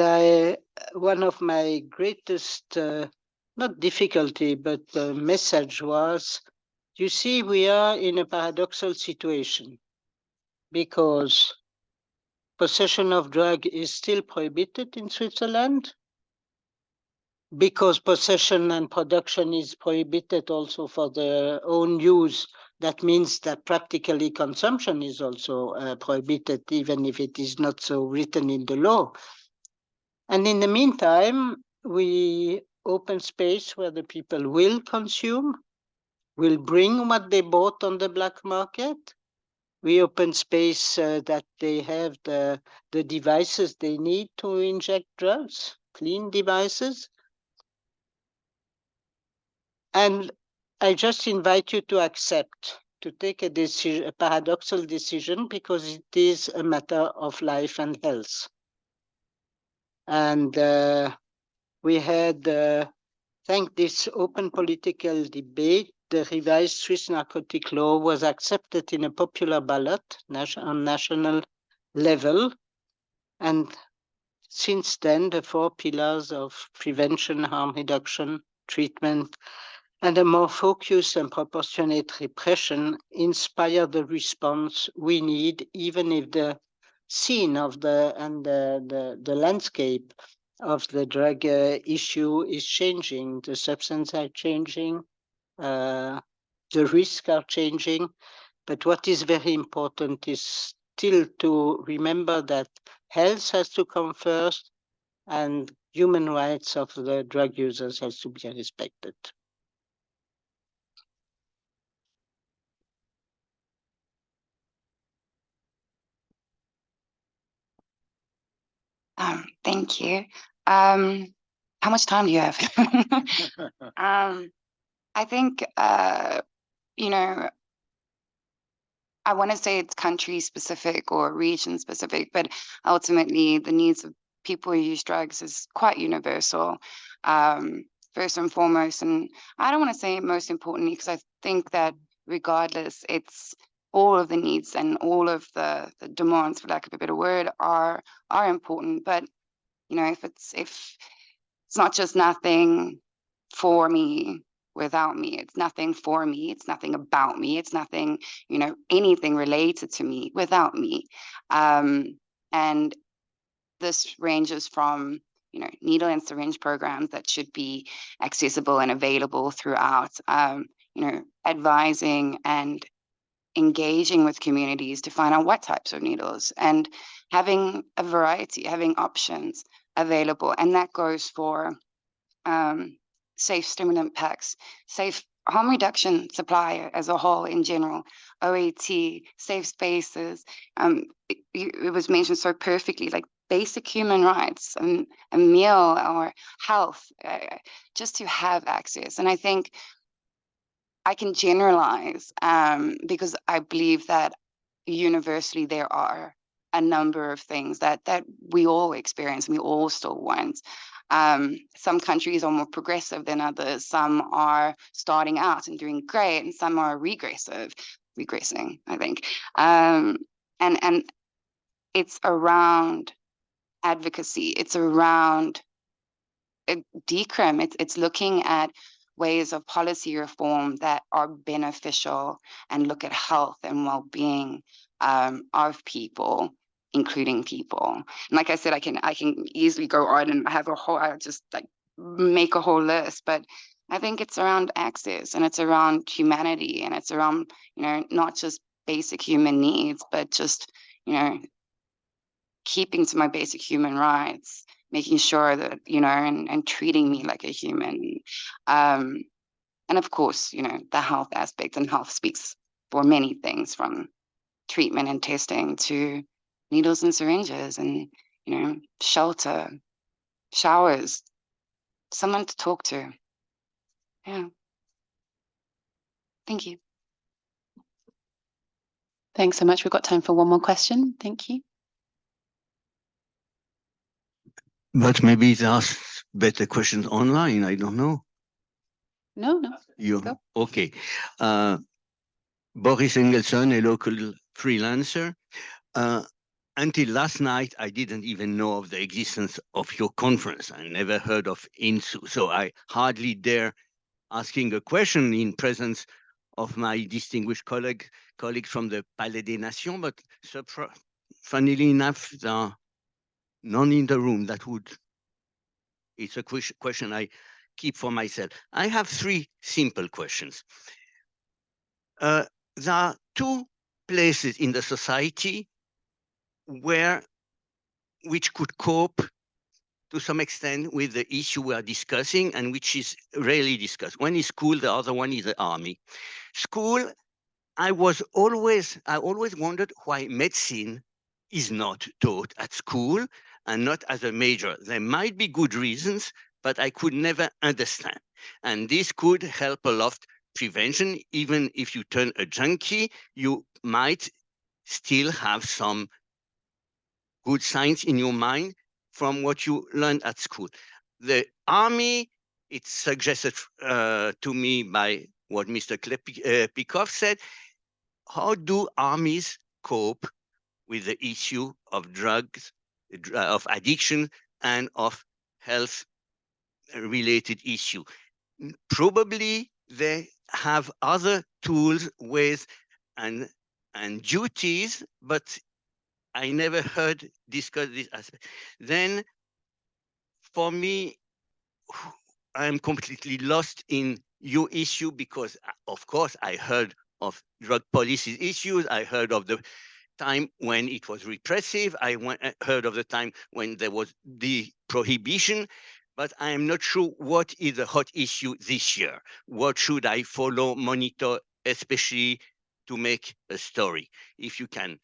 Speaker 2: one of my greatest, not difficulty, but message was, you see, we are in a paradoxal situation because possession of drug is still prohibited in Switzerland. because possession and production is prohibited also for their own use. That means that practically consumption is also prohibited, even if it is not so written in the law. And in the meantime, we open space where the people will consume, will bring what they bought on the black market. We open space that they have the devices they need to inject drugs, clean devices. And I just invite you to accept, to take a decision, a paradoxical decision, because it is a matter of life and health. And we had, thanks this open political debate, the revised Swiss narcotic law was accepted in a popular ballot on national level. And since then, the 4 pillars of prevention, harm reduction, treatment, and a more focused and proportionate repression inspire the response we need, even if the scene of the landscape of the drug issue is changing. The substances are changing, the risks are changing. But what is very important is still to remember that health has to come first, and human rights of the drug users has to be respected.
Speaker 5: Thank you. How much time do you have? I think, you know, I want to say it's country specific or region specific, but ultimately the needs of people who use drugs is quite universal, first and foremost. And I don't want to say most importantly, because I think that regardless, it's all of the needs and all of the demands, for lack of a better word, are important. But you know, if it's not just nothing for me without me, it's nothing for me, it's nothing about me, it's nothing, you know, anything related to me without me. And this ranges from, you know, needle and syringe programs that should be accessible and available throughout, you know, advising and engaging with communities to find out what types of needles, and having a variety, having options available. And that goes for safe stimulant packs, safe harm reduction supply as a whole in general, OAT, safe spaces. It was mentioned so perfectly, like basic human rights, a meal or health, just to have access. And I think I can generalize because I believe that universally there are a number of things that we all experience and we all still want. Some countries are more progressive than others. Some are starting out and doing great, and some are regressing, I think. And it's around advocacy. It's around decrim. It's looking at ways of policy reform that are beneficial and look at health and well-being of people, including people. And like I said, I can easily go on and have I just like make a whole list, but I think it's around access, and it's around humanity, and it's around, you know, not just basic human needs, but just, you know, keeping to my basic human rights, making sure that, you know, and treating me like a human. And of course, you know, the health aspect, and health speaks for many things, from treatment and testing to needles and syringes and, you know, shelter, showers, someone to talk to. Yeah. Thank you.
Speaker 1: Thanks so much. We've got time for one more question. Thank you.
Speaker 8: But maybe they ask better questions online. I don't know.
Speaker 1: No.
Speaker 8: You
Speaker 1: Go.
Speaker 8: okay? Boris Engelson, a local freelancer. Until last night, I didn't even know of the existence of your conference. I never heard of INHSU, so I hardly dare asking a question in presence of my distinguished colleagues from the Palais des Nations. But funnily enough, there are none in the room that would it's a question I keep for myself. I have three simple questions. There are two places in the society which could cope to some extent with the issue we are discussing and which is rarely discussed. One is school, the other one is the army. School, I always wondered why medicine is not taught at school and not as a major. There might be good reasons, but I could never understand. And this could help a lot prevention. Even if you turn a junkie, you might still have some good science in your mind from what you learned at school. The army, it's suggested to me by what Mr. Pikov said. How do armies cope with the issue of drugs, of addiction, and of health-related issue? Probably they have other tools, ways, and duties, but I never heard discuss this aspect. Then, for me, I'm completely lost in your issue because, of course, I heard of drug policy issues. I heard of the time when it was repressive. I heard of the time when there was the prohibition, but I am not sure what is the hot issue this year. What should I follow, monitor, especially to make a story? If you can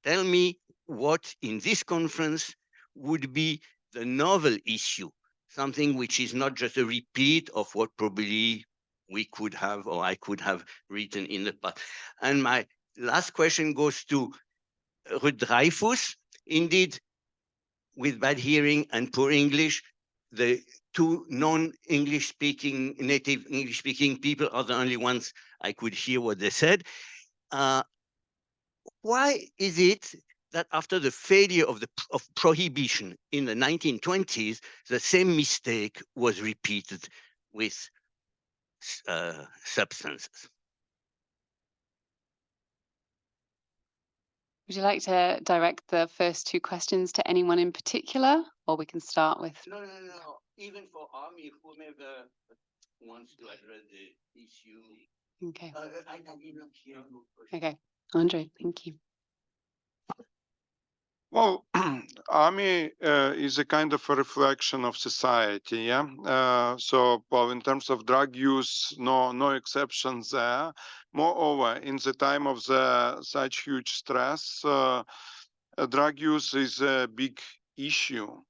Speaker 8: tell me what in this conference would be the novel issue, something which is not just a repeat of what probably we could have or I could have written in the past. And my last question goes to Ruud Dreyfus. Indeed, with bad hearing and poor English, the two non-English speaking, native English speaking people are the only ones I could hear what they said. Why is it that after the failure of prohibition in the 1920s, the same mistake was repeated with substances?
Speaker 1: Would you like to direct the first two questions to anyone in particular, or we can start with?
Speaker 8: No. Even for army, whomever wants to address the issue.
Speaker 1: Okay.
Speaker 8: I did not hear your question.
Speaker 1: Okay, Andre, thank you.
Speaker 6: Well, army is a kind of a reflection of society, yeah. So, well, in terms of drug use, no exceptions there. Moreover, in the time of such huge stress, drug use is a big issue.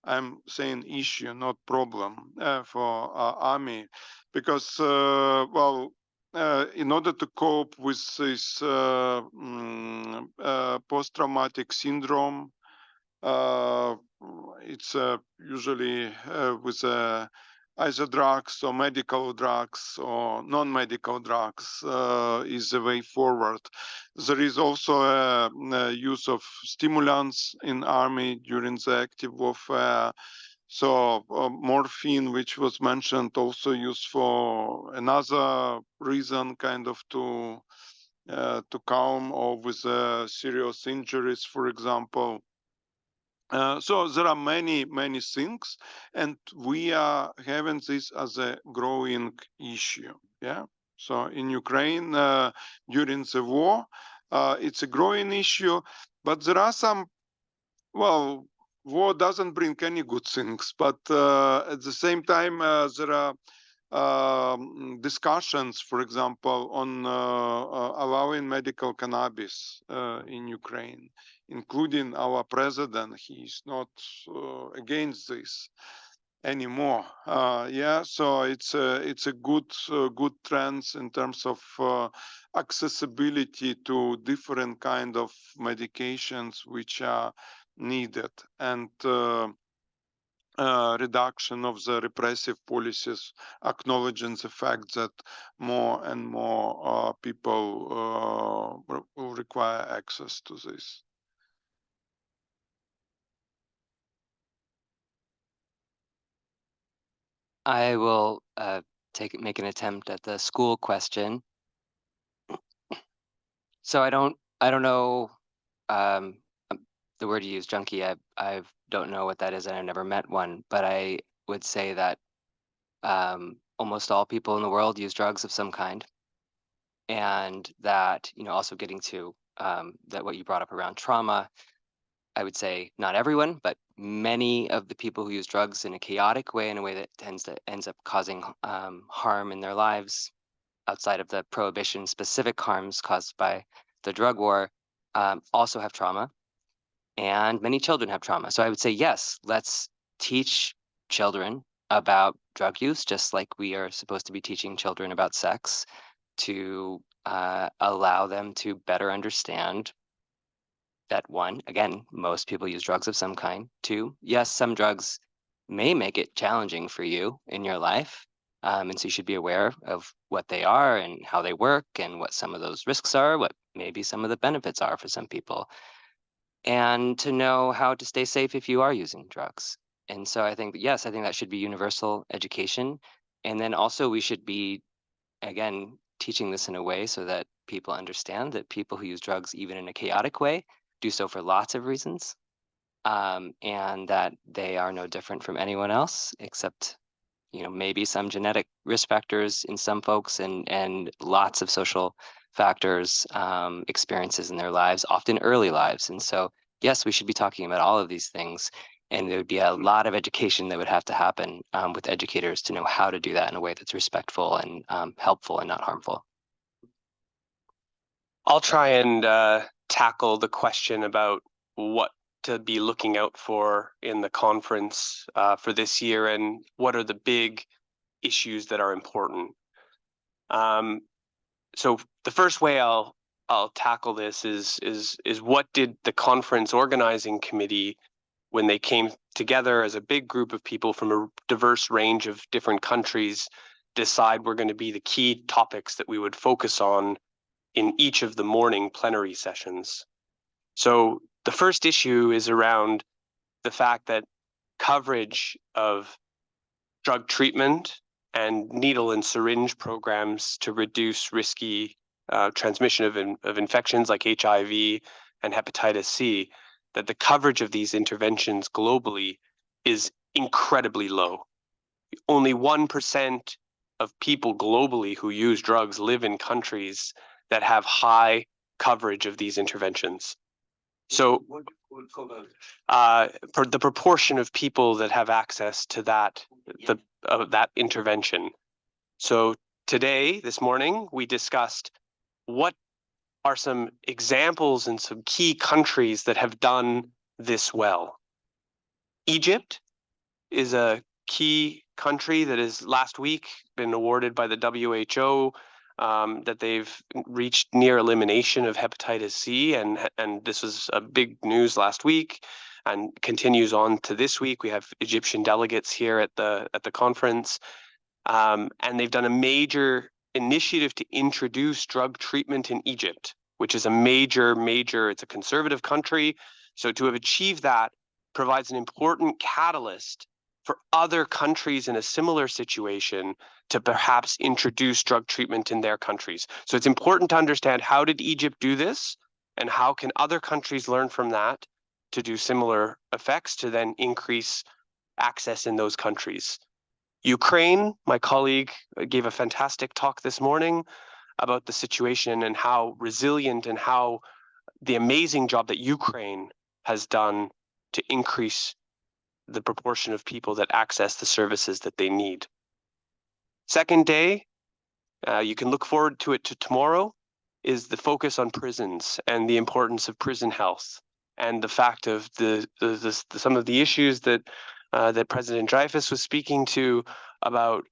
Speaker 6: I'm saying issue, not problem, for army, because in order to cope with this post-traumatic syndrome, it's usually with either drugs or medical drugs or non-medical drugs is the way forward. There is also a use of stimulants in army during the active warfare. So morphine, which was mentioned, also used for another reason, kind of to calm or with serious injuries, for example. So there are many things, and we are having this as a growing issue. Yeah. So in Ukraine during the war, it's a growing issue, but there are some. Well, war doesn't bring any good things, but at the same time there are discussions, for example, on allowing medical cannabis in Ukraine, including our president. He's not against this anymore. Yeah, so it's a good trend in terms of accessibility to different kind of medications which are needed, and reduction of the repressive policies, acknowledging the fact that more and more people will require access to this.
Speaker 4: I will make an attempt at the school question. So I don't know the word you use, junkie. I don't know what that is, and I've never met one. But I would say that almost all people in the world use drugs of some kind, and that, also getting to that what you brought up around trauma, I would say not everyone, but many of the people who use drugs in a chaotic way, in a way that ends up causing harm in their lives, outside of the prohibition specific harms caused by the drug war, also have trauma, and many children have trauma. So I would say, yes, let's teach children about drug use, just like we are supposed to be teaching children about sex, to allow them to better understand that, one, again, most people use drugs of some kind. Two, yes, some drugs may make it challenging for you in your life. And so you should be aware of what they are and how they work and what some of those risks are, what maybe some of the benefits are for some people, and to know how to stay safe if you are using drugs. And so I think, yes, I think that should be universal education. And then also we should be, again, teaching this in a way so that people understand that people who use drugs, even in a chaotic way, do so for lots of reasons, and that they are no different from anyone else, except maybe some genetic risk factors in some folks, and lots of social factors, experiences in their lives, often early lives. And so, yes, we should be talking about all of these things, and there would be a lot of education that would have to happen with educators to know how to do that in a way that's respectful and helpful and not harmful.
Speaker 3: I'll try and tackle the question about what to be looking out for in the conference for this year, and what are the big issues that are important. So the first way I'll tackle this is what did the conference organizing committee, when they came together as a big group of people from a diverse range of different countries, decide were going to be the key topics that we would focus on in each of the morning plenary sessions. So the first issue is around the fact that coverage of drug treatment and needle and syringe programs to reduce risky transmission of infections like HIV and hepatitis C, that the coverage of these interventions globally is incredibly low. Only 1% of people globally who use drugs live in countries that have high coverage of these interventions. So for the proportion of people that have access to that intervention. So today, this morning, we discussed what are some examples and some key countries that have done this well. Egypt is a key country that has last week been awarded by the WHO that they've reached near elimination of hepatitis C, and this was a big news last week and continues on to this week. We have Egyptian delegates here at the conference, and they've done a major initiative to introduce drug treatment in Egypt, which is a major, it's a conservative country. So to have achieved that provides an important catalyst for other countries in a similar situation to perhaps introduce drug treatment in their countries. So it's important to understand, how did Egypt do this, and how can other countries learn from that to do similar effects to then increase access in those countries. Ukraine, my colleague gave a fantastic talk this morning about the situation and how resilient and how the amazing job that Ukraine has done to increase the proportion of people that access the services that they need. Second day, you can look forward to it to tomorrow, is the focus on prisons and the importance of prison health, and the fact of some of the issues that that President Dreyfus was speaking to about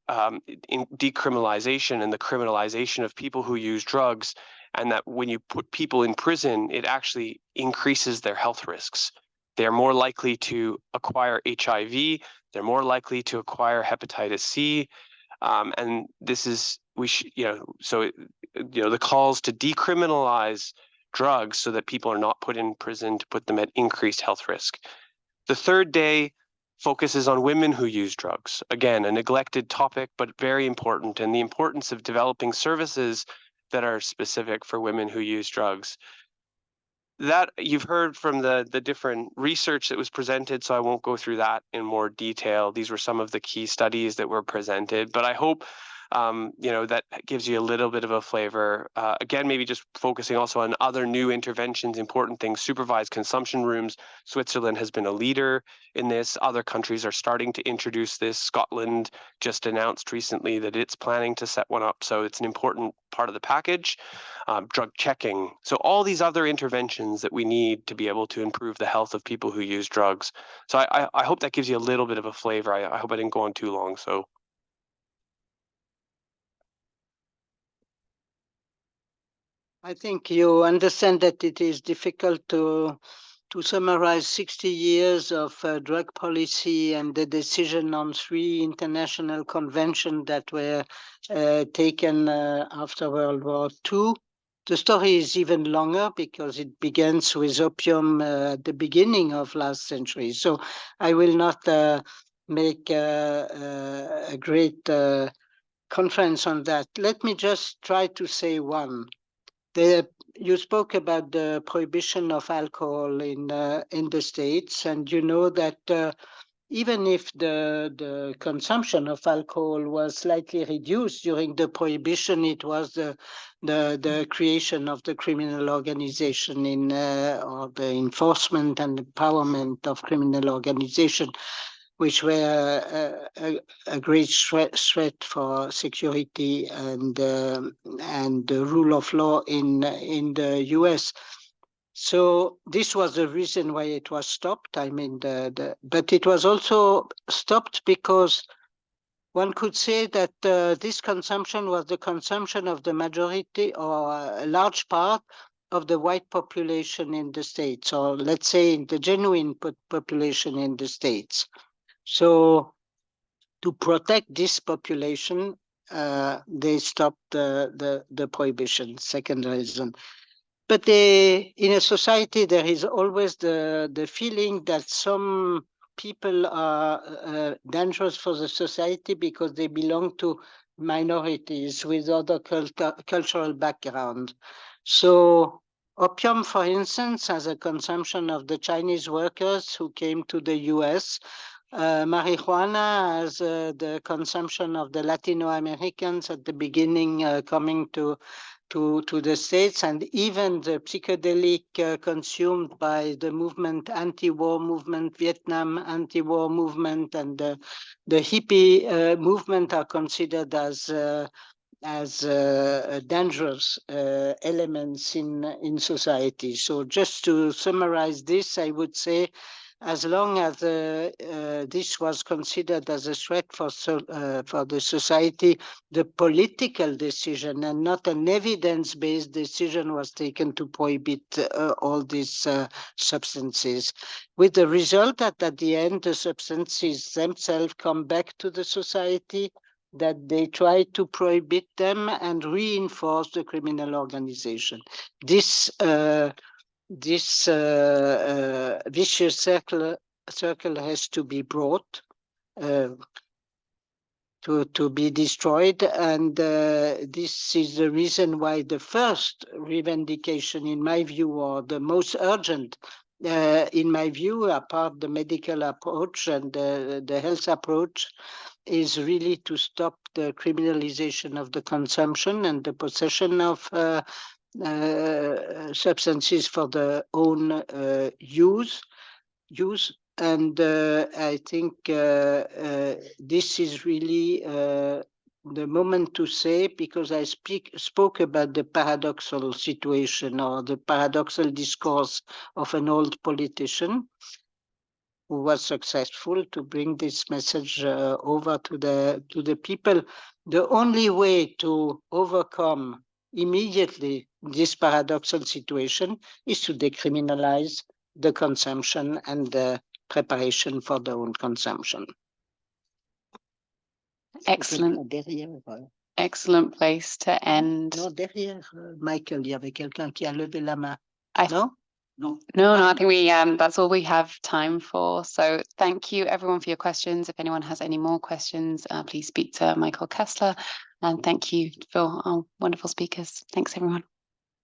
Speaker 3: in decriminalization and the criminalization of people who use drugs, and that when you put people in prison, it actually increases their health risks. They're more likely to acquire HIV. They're more likely to acquire hepatitis C, and this is the calls to decriminalize drugs so that people are not put in prison, to put them at increased health risk. The third day focuses on women who use drugs. Again, a neglected topic, but very important, and the importance of developing services that are specific for women who use drugs. that you've heard from the different research that was presented, so I won't go through that in more detail. These were some of the key studies that were presented, but I hope that gives you a little bit of a flavor. Again, maybe just focusing also on other new interventions, important things, supervised consumption rooms. Switzerland has been a leader in this. Other countries are starting to introduce this. Scotland just announced recently that it's planning to set one up. So it's an important part of the package. Drug checking. So all these other interventions that we need to be able to improve the health of people who use drugs. So I hope that gives you a little bit of a flavor. I hope I didn't go on too long. So.
Speaker 2: I think you understand that it is difficult to summarize 60 years of drug policy and the decision on 3 international conventions that were taken after World War II. The story is even longer because it begins with opium at the beginning of last century. So I will not make a great conference on that. Let me just try to say one. You spoke about the prohibition of alcohol in the States, and you know that even if the consumption of alcohol was slightly reduced during the prohibition, it was the creation of the criminal organization or the enforcement and empowerment of criminal organization, which were a great threat for security and the rule of law in the US. So this was the reason why it was stopped. I mean, but it was also stopped because one could say that this consumption was the consumption of the majority or a large part of the white population in the States, or let's say in the genuine population in the States. So to protect this population, they stopped the prohibition. Second reason. But in a society, there is always the feeling that some people are dangerous for the society because they belong to minorities with other cultural background. So opium, for instance, as a consumption of the Chinese workers who came to the US, marijuana as the consumption of the Latino Americans at the beginning coming to the States, and even the psychedelic consumed by the movement, anti-war movement, Vietnam anti-war movement, and the hippie movement are considered as dangerous elements in society. So just to summarize this, I would say, as long as this was considered as a threat for the society, the political decision and not an evidence-based decision was taken to prohibit all these substances, with the result that at the end, the substances themselves come back to the society, that they try to prohibit them and reinforce the criminal organization. This vicious circle has to be brought to be destroyed, and this is the reason why the first revendication, in my view, or the most urgent, in my view, apart the medical approach and the health approach, is really to stop the criminalization of the consumption and the possession of substances for their own use. And I think this is really the moment to say, because I spoke about the paradoxal situation or the paradoxal discourse of an old politician who was successful to bring this message over to the people. The only way to overcome immediately this paradoxal situation is to decriminalize the consumption and the preparation for their own consumption.
Speaker 1: Excellent. Excellent place to end.
Speaker 2: Non, derrière Michael, il y avait quelqu'un qui a levé la main.
Speaker 1: No, I think we that's all we have time for. So thank you everyone for your questions. If anyone has any more questions, please speak to Michael Kessler. And thank you for our wonderful speakers. Thanks everyone.